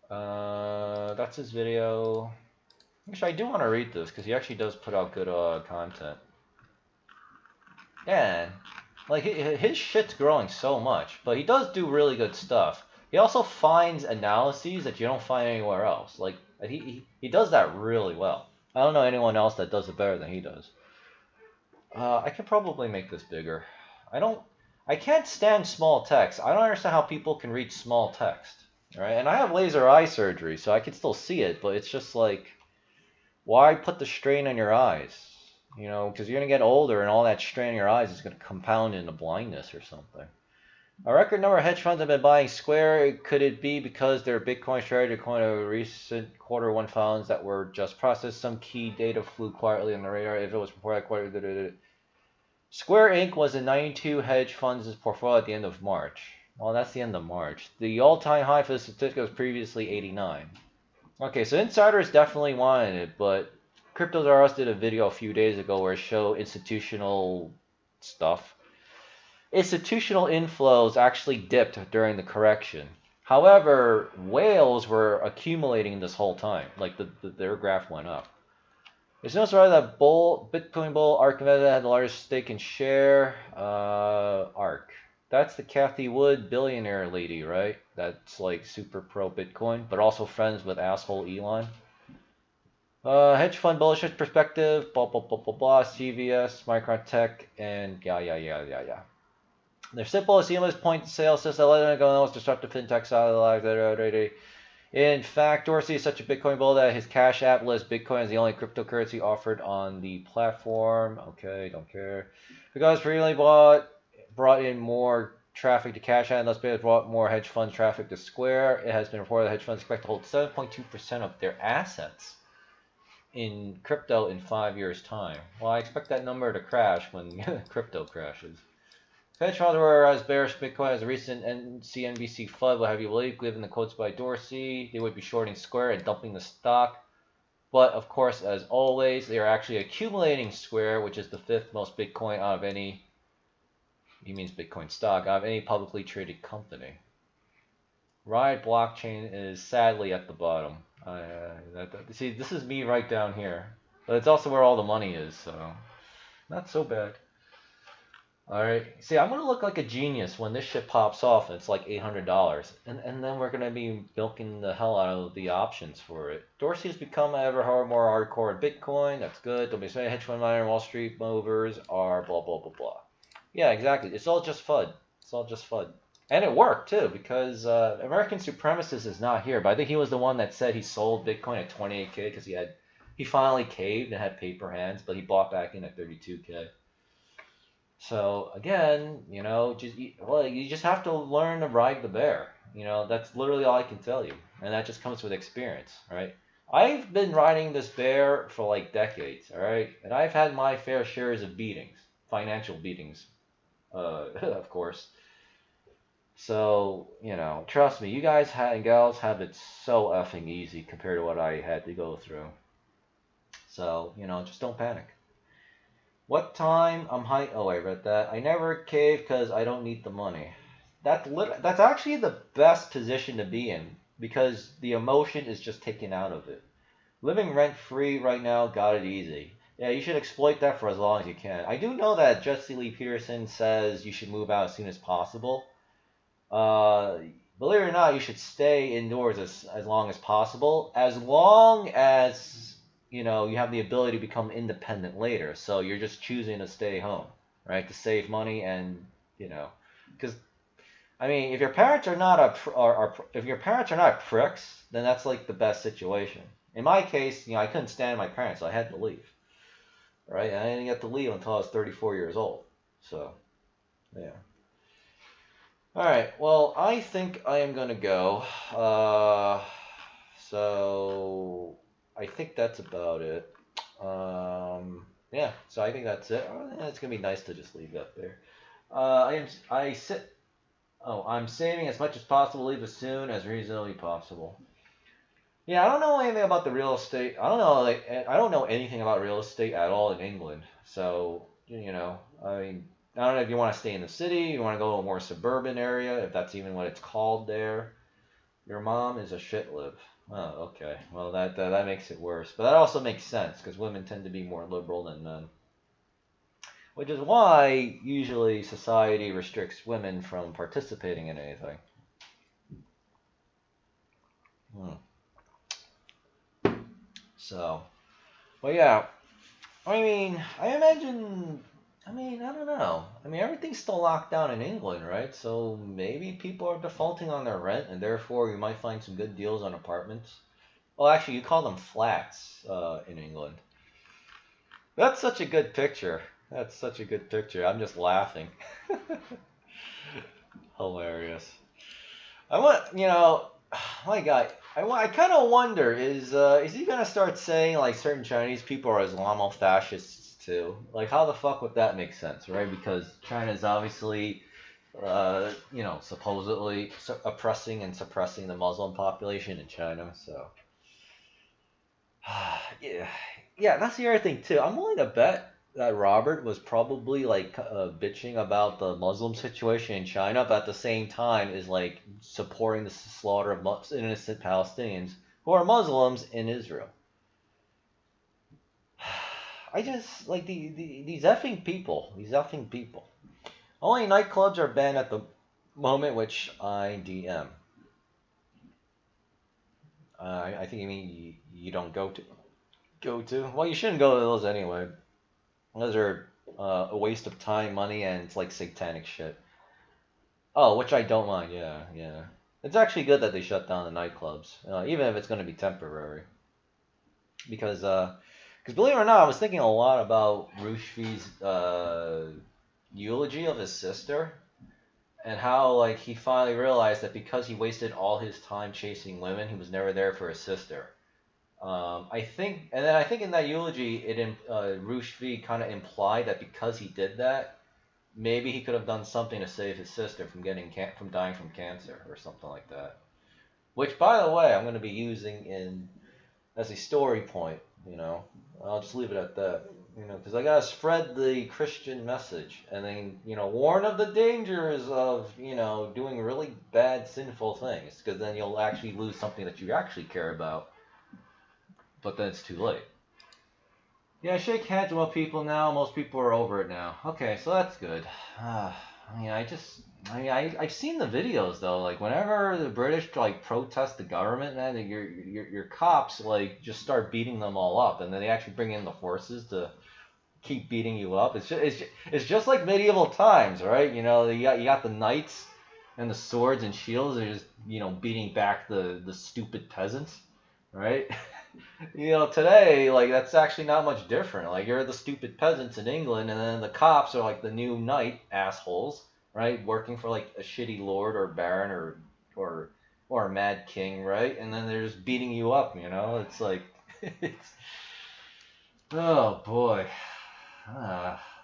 That's his video. Actually, I do want to read this because he actually does put out good content. Yeah, like his shit's growing so much, but he does do really good stuff. He also finds analyses that you don't find anywhere else. Like he does that really well. I don't know anyone else that does it better than he does. I could probably make this bigger. I can't stand small text. I don't understand how people can read small text. Right? And I have laser eye surgery, so I can still see it, but it's just like, why put the strain on your eyes? Because you're going to get older and all that strain in your eyes is going to compound into blindness or something. A record number of hedge funds have been buying Square. Could it be because their Bitcoin strategy according to recent quarter one filings that were just processed? Some key data flew quietly on the radar. If it was before that quarter, Square Inc. was in 92 hedge funds' portfolio at the end of March. Well, that's the end of March. The all-time high for the statistic was previously 89. Okay, so insiders definitely wanted it, but Cryptos R Us did a video a few days ago where it showed institutional stuff. Institutional inflows actually dipped during the correction. However, whales were accumulating this whole time. Like their graph went up. It's no surprise that Bitcoin bull Ark Investa had the largest stake in share. Ark. That's the Kathy Wood billionaire lady, right? That's like super pro Bitcoin, but also friends with asshole Elon. Hedge fund bullish perspective, blah blah blah blah blah, CVS, Micron Tech, and yeah. Their simple, seamless point of sale system let them go most disruptive fintechs out of the life. In fact, Dorsey is such a Bitcoin bull that his Cash App lists Bitcoin as the only cryptocurrency offered on the platform. Okay, don't care. Because freely brought in more traffic to Cash App and thus brought more hedge funds traffic to Square. It has been reported that hedge funds expect to hold 7.2% of their assets in crypto in 5 years' time. Well, I expect that number to crash when crypto crashes. Hedge funds were as bearish Bitcoin as a recent CNBC FUD will have you believe, given the quotes by Dorsey. They would be shorting Square and dumping the stock. But, of course, as always, they are actually accumulating Square, which is the 5th most Bitcoin out of any, he means Bitcoin stock, out of any publicly traded company. Riot Blockchain is sadly at the bottom. See, this is me right down here. But it's also where all the money is, so not so bad. Alright, see, I'm going to look like a genius when this shit pops off and it's like $800. And then we're going to be milking the hell out of the options for it. Dorsey's become ever more hardcore in Bitcoin. That's good. Don't be saying hedge fund miner, Wall Street movers are blah, blah, blah, blah. Yeah, exactly. It's all just FUD. It's all just FUD. And it worked, too, because American Supremacist is not here. But I think he was the one that said he sold Bitcoin at 28K because he finally caved and had paper hands, but he bought back in at 32K. So again, you just have to learn to ride the bear. That's literally all I can tell you, and that just comes with experience, right? I've been riding this bear for like decades, all right, and I've had my fair shares of beatings, financial beatings, of course. So trust me, you guys and gals have it so effing easy compared to what I had to go through. So just don't panic. What time I'm high? Oh, I read that. I never cave because I don't need the money. That's actually the best position to be in because the emotion is just taken out of it. Living rent free right now, got it easy. Yeah, you should exploit that for as long as you can. I do know that Jesse Lee Peterson says you should move out as soon as possible. Believe it or not, you should stay indoors as long as possible, as long as you have the ability to become independent later. So you're just choosing to stay home, right? To save money and because I mean, if your parents are not if your parents are not pricks, then that's like the best situation. In my case, I couldn't stand my parents, so I had to leave. Right? And I didn't get to leave until I was 34 years old. So, yeah. All right. Well, I think I am gonna go. So I think that's about it. Yeah. So I think that's it. It's gonna be nice to just leave that there. I'm saving as much as possible. Leave as soon as reasonably possible. Yeah, I don't know anything about the real estate. I don't know. I don't know anything about real estate at all in England. So I mean, I don't know if you want to stay in the city, you want to go to a more suburban area, if that's even what it's called there. Your mom is a shitlib. Oh, okay. Well, that makes it worse. But that also makes sense because women tend to be more liberal than men. Which is why usually society restricts women from participating in anything. So, well, yeah. I mean, I don't know. I mean, everything's still locked down in England, right? So maybe people are defaulting on their rent, and therefore you might find some good deals on apartments. Well, actually, you call them flats in England. That's such a good picture. That's such a good picture. I'm just laughing. Hilarious. I want, my God, I kind of wonder is he gonna start saying like certain Chinese people are Islamofascists too. Like, how the fuck would that make sense, right? Because China is obviously, supposedly oppressing and suppressing the Muslim population in China. So, yeah, yeah, that's the other thing too. I'm willing to bet that Robert was probably like bitching about the Muslim situation in China, but at the same time is like supporting the slaughter of innocent Palestinians who are Muslims in Israel. I just like these effing people. These effing people. Only nightclubs are banned at the moment, which I DM. I think you mean you don't go to. Go to? Well, you shouldn't go to those anyway. Those are a waste of time, money, and it's like satanic shit. Oh, which I don't mind. Yeah, yeah. It's actually good that they shut down the nightclubs, even if it's going to be temporary. Because believe it or not, I was thinking a lot about Rushfi's eulogy of his sister, and how like he finally realized that because he wasted all his time chasing women, he was never there for his sister. I think in that eulogy, Rushdi kind of implied that because he did that, maybe he could have done something to save his sister from from dying from cancer or something like that. Which, by the way, I'm going to be using in as a story point. I'll just leave it at that. Because I gotta spread the Christian message, and then warn of the dangers of doing really bad sinful things. Because then you'll actually lose something that you actually care about. But then it's too late. Yeah, I shake hands with people now. Most people are over it now. Okay, so that's good. I've seen the videos though. Like whenever the British like protest the government, man, your cops like just start beating them all up, and then they actually bring in the forces to keep beating you up. It's just like medieval times, right? You got the knights and the swords and shields. They're just beating back the stupid peasants, right? Today, like, that's actually not much different. Like, you're the stupid peasants in England, and then the cops are, like, the new knight assholes, right? Working for, like, a shitty lord or baron or, or a mad king, right? And then they're just beating you up, It's like, it's, oh, boy.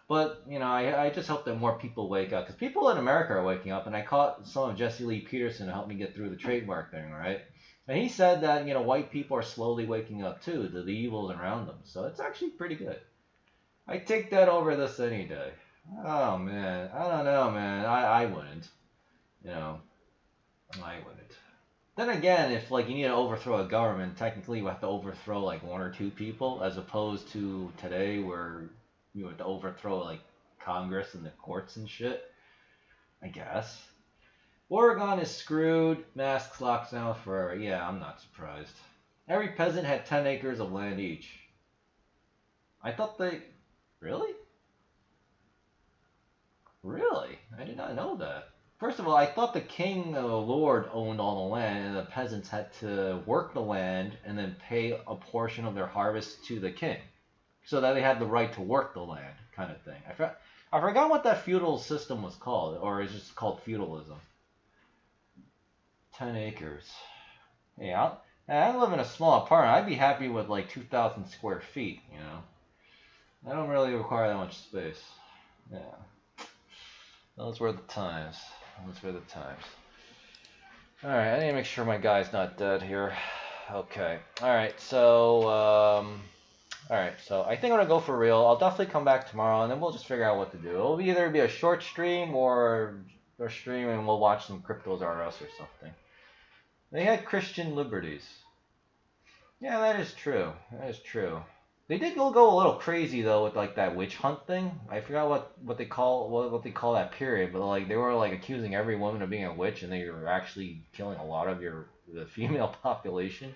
But, I just hope that more people wake up. Because people in America are waking up, and I caught some of Jesse Lee Peterson to help me get through the trademark thing, right? And he said that, white people are slowly waking up too to the evils around them. So it's actually pretty good. I take that over this any day. Oh, man. I don't know, man. I wouldn't. I wouldn't. Then again, if, like, you need to overthrow a government, technically you have to overthrow, like, one or two people, as opposed to today where you have to overthrow, like, Congress and the courts and shit. I guess. Oregon is screwed. Masks locked down forever. Yeah, I'm not surprised. Every peasant had 10 acres of land each. I thought they... Really? Really? I did not know that. First of all, I thought the king, the lord, owned all the land, and the peasants had to work the land and then pay a portion of their harvest to the king. So that they had the right to work the land, kind of thing. I forgot what that feudal system was called, or it's just called feudalism. 10 acres. Yeah, I live in a small apartment. I'd be happy with like 2,000 square feet, I don't really require that much space. Yeah. Those were the times. Those were the times. Alright, I need to make sure my guy's not dead here. Okay. Alright, so, I think I'm gonna go for real. I'll definitely come back tomorrow, and then we'll just figure out what to do. It'll either be a short stream or a stream and we'll watch some Cryptos R Us or something. They had Christian liberties. Yeah, that is true. That is true. They did go a little crazy though with like that witch hunt thing. I forgot what they call that period, but like they were like accusing every woman of being a witch, and they were actually killing a lot of the female population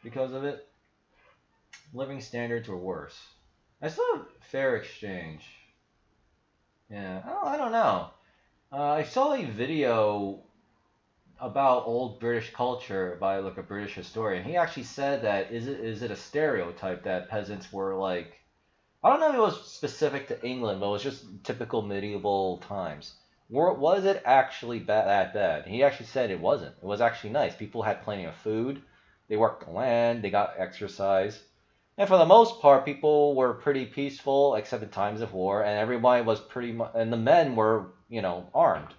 because of it. Living standards were worse. I saw fair exchange. Yeah, I don't know. I saw a video about old British culture by like a British historian. He actually said that is it a stereotype that peasants were like, I don't know if it was specific to England, but it was just typical medieval times. Was it actually that bad? He actually said it wasn't. It was actually nice. People had plenty of food. They worked the land. They got exercise. And for the most part, people were pretty peaceful, except in times of war, and everybody was pretty much, and the men were, armed.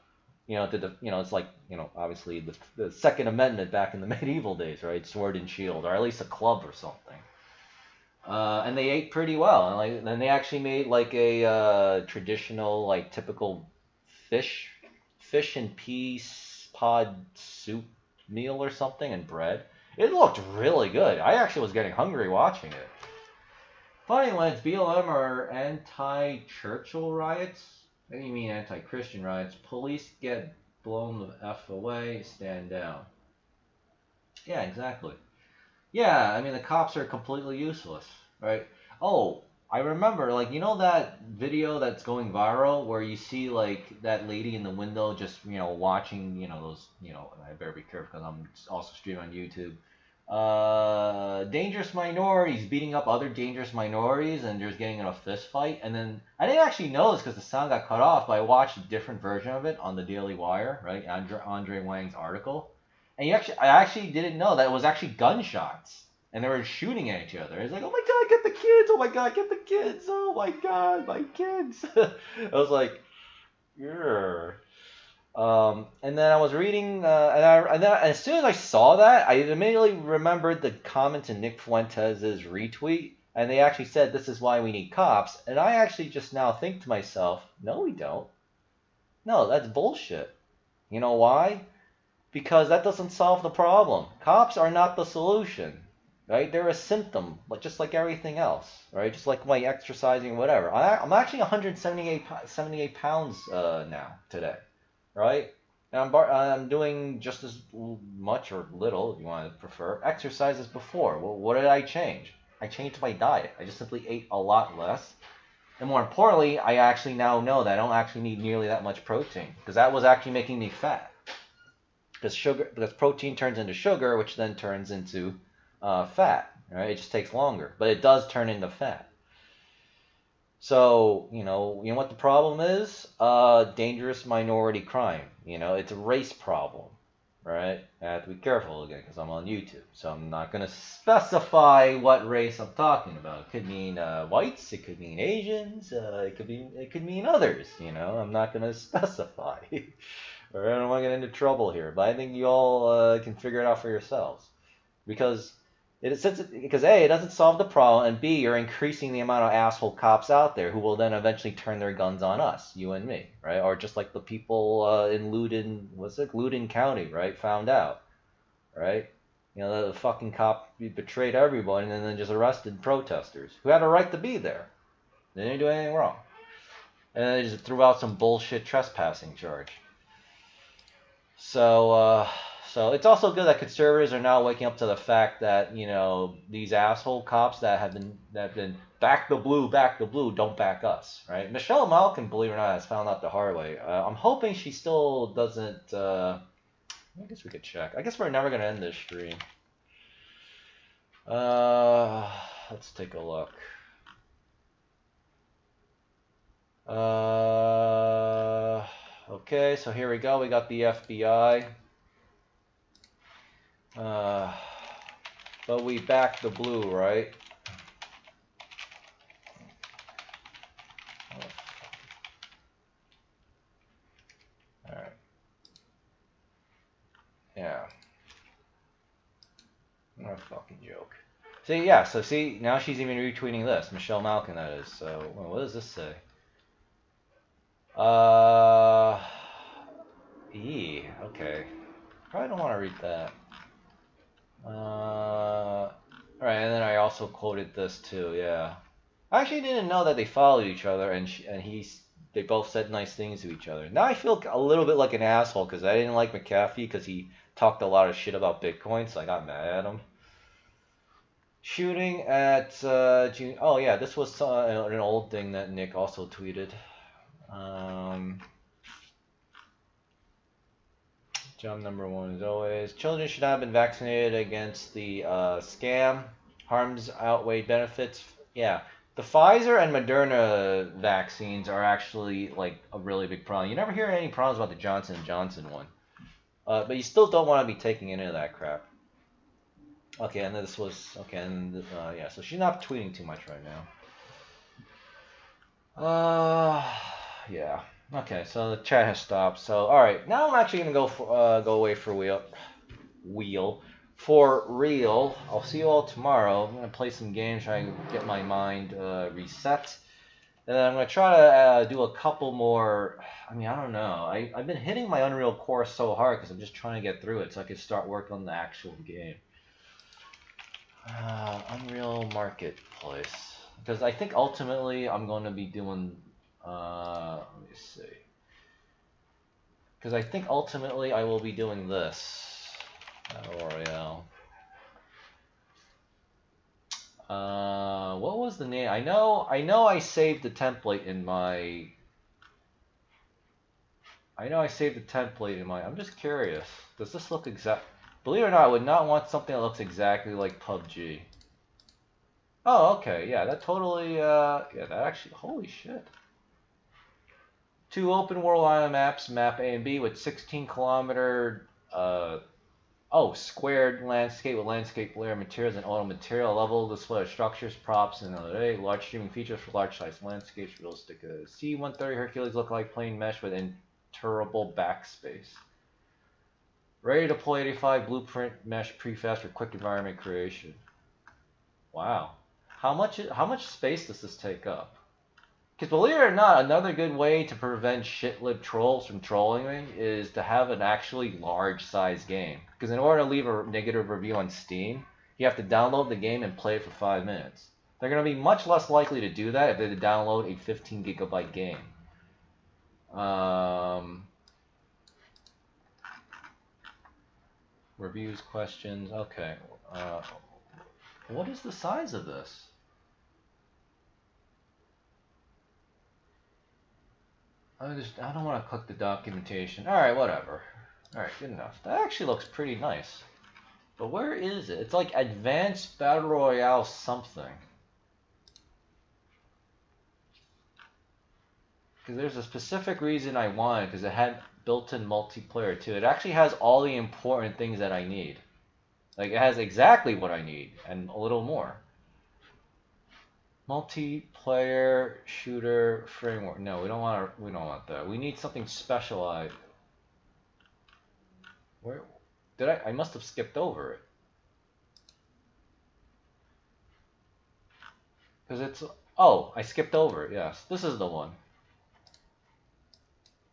It's like, obviously the Second Amendment back in the medieval days, right? Sword and shield, or at least a club or something. And they ate pretty well, and like, then they actually made like a traditional, like typical fish, fish and peas pod soup meal or something, and bread. It looked really good. I actually was getting hungry watching it. Funny when it's BLM or anti-Churchill riots. What do you mean anti-Christian riots? Police get blown the F away, stand down. Yeah, exactly. Yeah, I mean the cops are completely useless, right? Oh, I remember, like, that video that's going viral where you see like that lady in the window just watching those I better be careful because I'm also streaming on YouTube. Dangerous minorities beating up other dangerous minorities and just getting in a fist fight, and then I didn't actually know this because the sound got cut off, but I watched a different version of it on the Daily Wire, right? Andre Wang's article. And I actually didn't know that it was actually gunshots, and they were shooting at each other. It's like, oh my god, get the kids! Oh my god, get the kids! Oh my god, my kids! I was like, yeah. And then I was reading, and then as soon as I saw that, I immediately remembered the comment to Nick Fuentes' retweet, and they actually said this is why we need cops. And I actually just now think to myself, no, we don't. No, that's bullshit. You know why? Because that doesn't solve the problem. Cops are not the solution, right? They're a symptom, just like everything else, right? Just like my exercising, whatever. I'm actually 178 pounds now today, right? And I'm doing just as much or little, if you want to prefer, exercise as before. Well, what did I change? I changed my diet. I just simply ate a lot less. And more importantly, I actually now know that I don't actually need nearly that much protein, because that was actually making me fat. Because protein turns into sugar, which then turns into fat. Right? It just takes longer, but it does turn into fat. So you know what the problem is? Dangerous minority crime. It's a race problem, right? I have to be careful again because I'm on YouTube, so I'm not going to specify what race I'm talking about. It could mean whites, it could mean Asians, it could mean others. I'm not going to specify. Or I don't want to get into trouble here, but I think you all can figure it out for yourselves. Because A, it doesn't solve the problem, and B, you're increasing the amount of asshole cops out there who will then eventually turn their guns on us, you and me, right? Or just like the people in Loudoun County, right? Found out, right? The fucking cop betrayed everybody and then just arrested protesters who had a right to be there. They didn't do anything wrong. And then they just threw out some bullshit trespassing charge. So it's also good that conservatives are now waking up to the fact that these asshole cops that have been back the blue, don't back us, right? Michelle Malkin, believe it or not, has found out the hard way. I'm hoping she still doesn't. I guess we could check. I guess we're never gonna end this stream. Let's take a look. Okay, so here we go. We got the FBI. But we back the blue, right? Alright. Yeah. What a fucking joke. See, yeah, so see, now she's even retweeting this. Michelle Malkin, that is. So, what does this say? Okay. Probably don't want to read that. Alright, and then I also quoted this too, yeah. I actually didn't know that they followed each other, and they both said nice things to each other. Now I feel a little bit like an asshole because I didn't like McAfee because he talked a lot of shit about Bitcoin, so I got mad at him. Shooting at June. Oh yeah, this was an old thing that Nick also tweeted. Jump number one as always. Children should not have been vaccinated against the scam. Harms outweigh benefits. Yeah. The Pfizer and Moderna vaccines are actually like a really big problem. You never hear any problems about the Johnson & Johnson one. But you still don't want to be taking any of that crap. Okay, and this was okay, and yeah, so she's not tweeting too much right now. Yeah. Okay, so the chat has stopped. So all right, now I'm actually gonna go away for wheel for real. I'll see you all tomorrow. I'm gonna play some games, try and get my mind reset. And then I'm gonna try to do a couple more. I mean, I don't know. I've been hitting my Unreal course so hard because I'm just trying to get through it so I can start working on the actual game. Unreal Marketplace. Because I think ultimately I'm going to be doing. Let me see. Because I think ultimately I will be doing this. Battle Royale. What was the name? I know I saved the template in my. I know I saved the template in my. I'm just curious. Does this look exact? Believe it or not, I would not want something that looks exactly like PUBG. Oh, okay, yeah, that totally, yeah, that actually, holy shit. Two open world island maps, map A and B with 16-kilometer, squared landscape with landscape layer materials and auto material level display of structures, props, and other large streaming features for large size landscapes, realistic. C-130 Hercules look like plain mesh with interable backspace. Ready to deploy 85 blueprint mesh prefabs for quick environment creation. Wow. How much space does this take up? Because believe it or not, another good way to prevent shitlib trolls from trolling me is to have an actually large size game. Because in order to leave a negative review on Steam, you have to download the game and play it for 5 minutes. They're going to be much less likely to do that if they download a 15 gigabyte game. Reviews, questions, okay. What is the size of this? I don't want to click the documentation. All right, whatever. All right, good enough. That actually looks pretty nice. But where is it? It's like Advanced Battle Royale something. Because there's a specific reason I want it, because it had built-in multiplayer too. It actually has all the important things that I need. Like it has exactly what I need and a little more. Multiplayer shooter framework. No, we don't want that. We need something specialized. Where did I must have skipped over it. Because it's, oh, I skipped over it, yes. This is the one.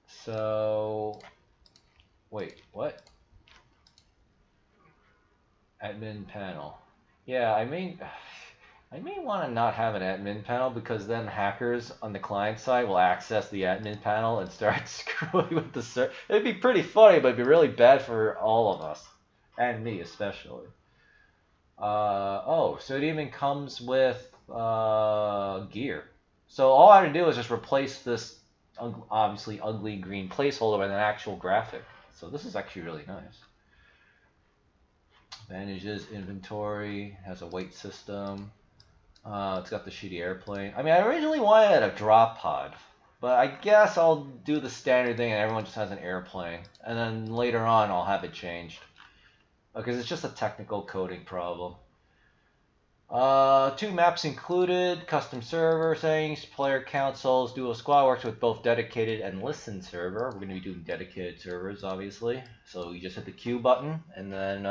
So, wait, what? Admin panel. Yeah, I may want to not have an admin panel because then hackers on the client side will access the admin panel and start screwing with the server. It'd be pretty funny, but it'd be really bad for all of us. And me especially. Oh, so it even comes with gear. So all I have to do is just replace this obviously ugly green placeholder with an actual graphic. So this is actually really nice. Advantages, inventory, has a weight system. It's got the shitty airplane. I mean, I originally wanted a drop pod, but I guess I'll do the standard thing and everyone just has an airplane. And then later on I'll have it changed. Because it's just a technical coding problem. Two maps included, custom server settings, player consoles, duo squad works with both dedicated and listen server. We're going to be doing dedicated servers, obviously. So you just hit the Q button, and then,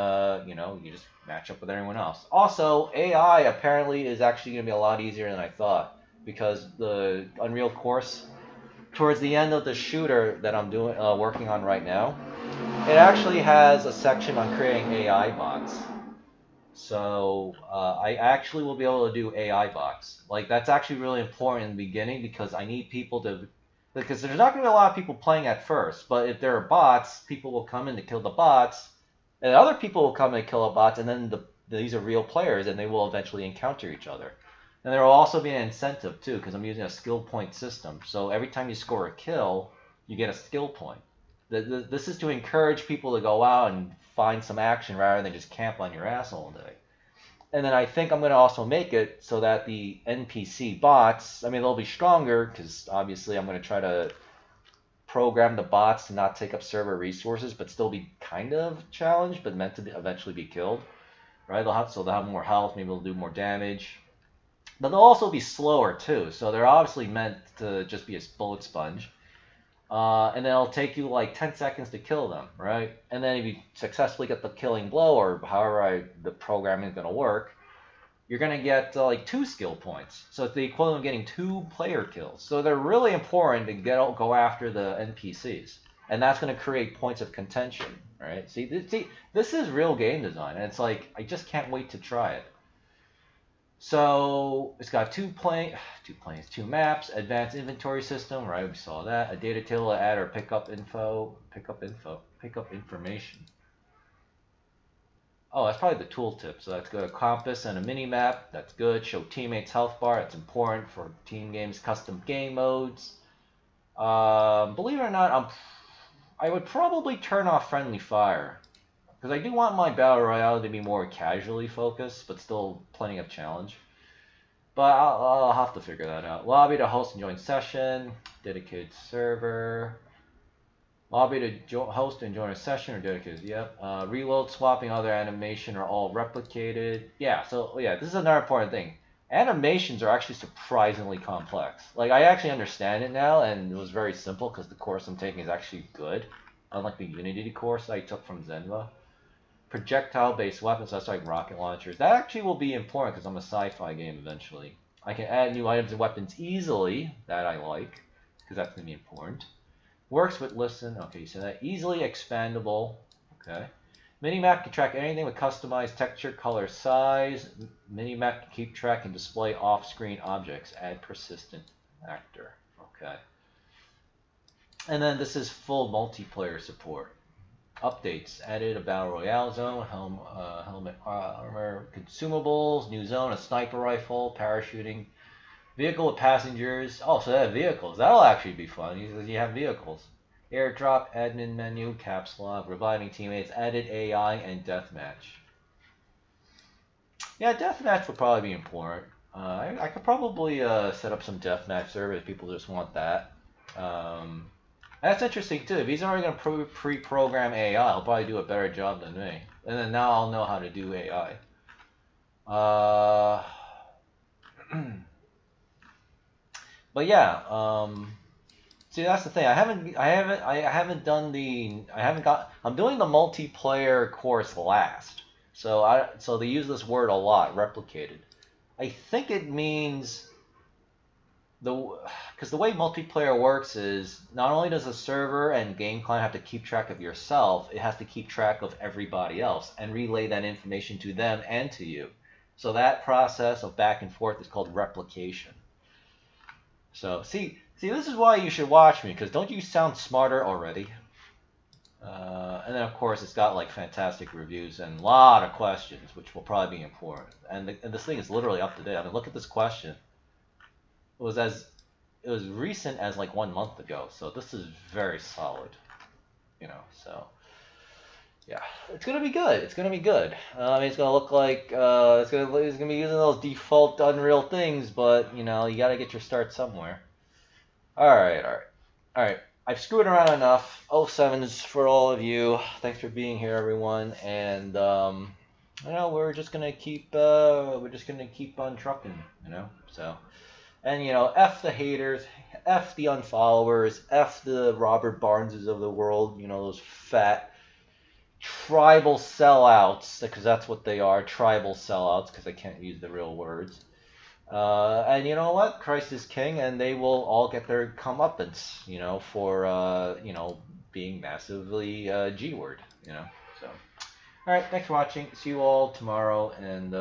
you just match up with everyone else. Also, AI apparently is actually going to be a lot easier than I thought, because the Unreal course, towards the end of the shooter that I'm doing, working on right now, it actually has a section on creating AI bots. So I actually will be able to do AI bots. Like that's actually really important in the beginning because I need people to, because there's not going to be a lot of people playing at first. But if there are bots, people will come in to kill the bots, and other people will come and kill the bots, and then these are real players, and they will eventually encounter each other. And there will also be an incentive too, because I'm using a skill point system. So every time you score a kill, you get a skill point. This is to encourage people to go out and find some action rather than just camp on your ass all day. And then I think I'm going to also make it so that the NPC bots, I mean, they'll be stronger because obviously I'm going to try to program the bots to not take up server resources but still be kind of challenged but meant to eventually be killed. right? They'll have more health, maybe they'll do more damage. But they'll also be slower too, so they're obviously meant to just be a bullet sponge. And then it'll take you like 10 seconds to kill them, right? And then if you successfully get the killing blow, or however the programming is going to work, you're going to get like 2 skill points. So it's the equivalent of getting 2 player kills. So they're really important to go after the NPCs. And that's going to create points of contention, right? See, this is real game design, and it's like, I just can't wait to try it. So it's got 2 maps, advanced inventory system, right? We saw that. A data table to add or pick up information. Oh, that's probably the tooltip. So that's good. A compass and a mini map. That's good. Show teammates health bar. That's important for team games, custom game modes. Believe it or not, I would probably turn off friendly fire, because I do want my battle royale to be more casually focused, but still plenty of challenge. But I'll have to figure that out. Lobby to host and join session. Dedicated server. Lobby to host and join a session or dedicated. Yep. Reload, swapping, other animation are all replicated. Yeah. So yeah, this is another important thing. Animations are actually surprisingly complex. Like, I actually understand it now, and it was very simple because the course I'm taking is actually good, unlike the Unity course I took from Zenva. Projectile-based weapons, that's like rocket launchers. That actually will be important because I'm a sci-fi game eventually. I can add new items and weapons easily. That I like, because that's going to be important. Works with listen. Okay, so that easily expandable. Okay. Minimap can track anything with customized texture, color, size. Minimap can keep track and display off-screen objects. Add persistent actor. Okay. And then this is full multiplayer support. Updates. Added a battle royale zone, helmet, armor, consumables, new zone, a sniper rifle, parachuting, vehicle with passengers. Oh, so they have vehicles. That'll actually be fun. You have vehicles. Airdrop, admin menu, caps lock, reviving teammates, added AI, and deathmatch. Yeah, deathmatch would probably be important. I could probably set up some deathmatch servers if people just want that. That's interesting too. If he's already going to pre-program AI, he'll probably do a better job than me. And then now I'll know how to do AI. But yeah, see, that's the thing. I'm doing the multiplayer course last. So they use this word a lot, replicated. I think it means because the way multiplayer works is not only does the server and game client have to keep track of yourself, it has to keep track of everybody else and relay that information to them and to you. So that process of back and forth is called replication. So see, this is why you should watch me, because don't you sound smarter already? And then of course it's got like fantastic reviews and a lot of questions, which will probably be important. And this thing is literally up to date. I mean, look at this question. It was recent as like 1 month ago, so this is very solid, so yeah, it's gonna be good. It's gonna be good. It's gonna look like it's gonna be using those default Unreal things, but you gotta get your start somewhere. All right. I've screwed around enough. 07s for all of you. Thanks for being here, everyone. And we're just gonna keep on trucking, so. And F the haters, F the unfollowers, F the Robert Barneses of the world, those fat tribal sellouts, because that's what they are, tribal sellouts, because I can't use the real words. And you know what? Christ is king, and they will all get their comeuppance, for being massively G-word, so. All right, thanks for watching. See you all tomorrow, and